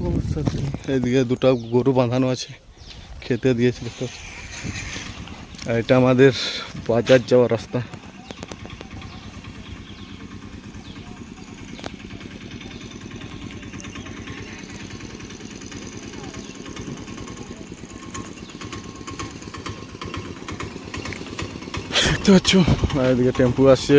ও সাথী, এদিকে 2টা গরু বাঁধানো আছে, খেতে দিয়েছে, দেখতে পাচ্ছ। আর এটা আমাদের বাজার যাওয়ার রাস্তা। দেখতে পাচ্ছ, আর এদিকে টেম্পু আসছে।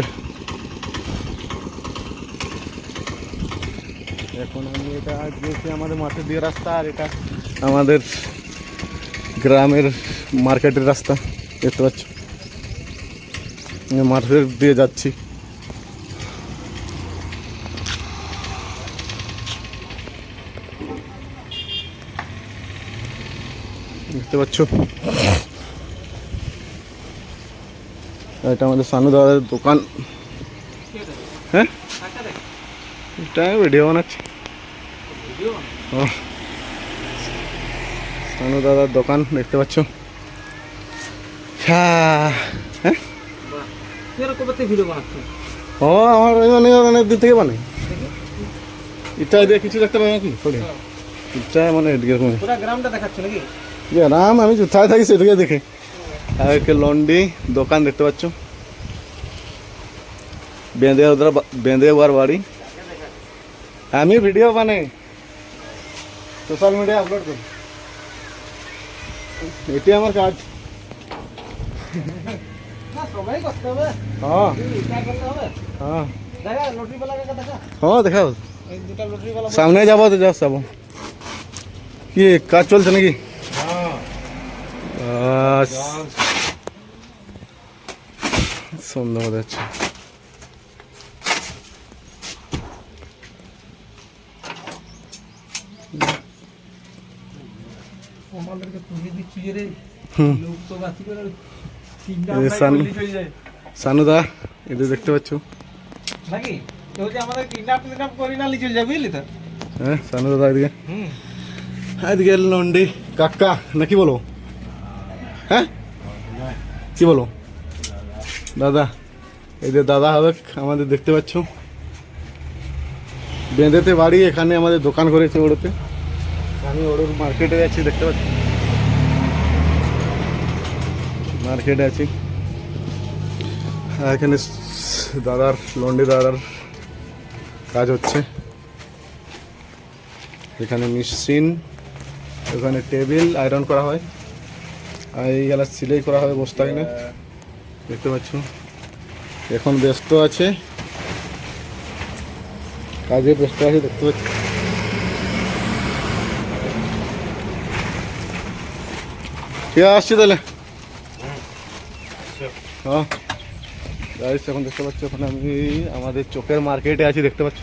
এখন আমি এটা গিয়েছি আমাদের মাঠের দিয়ে রাস্তা, আর এটা আমাদের গ্রামের মার্কেটের রাস্তা, দেখতে পাচ্ছ। মাঠের দিয়ে যাচ্ছি, দেখতে পাচ্ছ। এটা আমাদের সানু দাদার দোকান, হ্যাঁ এটা ভিডিও বানাচ্ছি, সানু দাদার দোকান, দেখতে পাচ্ছ। হ্যাঁ, ও আমার অনেক দিন থেকে বানাই, এটা দিয়ে কিছু দেখতে পাই নাকি, এটা মানে গ্রামটা দেখাচ্ছে নাকি, গ্রাম আমি কোথায় থাকি সেদিকে দেখে। আর একটা লন্ডি দোকান, দেখতে পাচ্ছ, বেঁধেওয়ার বাড়ি। আমি ভিডিও বানাই, সোশ্যাল মিডিয়া আপলোড করি, এটি আমার কাজ। হ্যাঁ হ্যাঁ হ্যাঁ, দেখাও। সামনে যাবো তো যাবো কি কাজ চলছে নাকি সন্ধ্যা হতে যাচ্ছে সানুদা এদের দেখতে পাচ্ছ নাকি তো যে আমাদের কিডন্যাপ করি না চলে যাবে বুঝলি তো হ্যাঁ সানুদা এদিকে এদিকে লন্ডি কাকা নাকি বলো হ্যাঁ কি বলো দাদা এদের দাদা হবে আমাদের দেখতে পাচ্ছ বেঁধেতে বাড়ি এখানে আমাদের দোকান করেছে ওড়োতে আমি ওড়োর মার্কেটে আছি দেখতে পাচ্ছি মার্কেটে আছি আর এখানে দাদার লন্ডি দাদার কাজ হচ্ছে এখানে মেশিন এখানে টেবিল আয়রন করা হয় আর এইগুলা সিলাই করা হয় বস্তা কিনে দেখতে পাচ্ছ এখন ব্যস্ত আছে কাজে ব্যস্ত আছে দেখতে পাচ্ছি ঠিক আছে আসছি তাহলে হ্যাঁ গাইস এখন দেখতে পাচ্ছ এখন আমি আমাদের চোখের মার্কেটে আছি দেখতে পাচ্ছ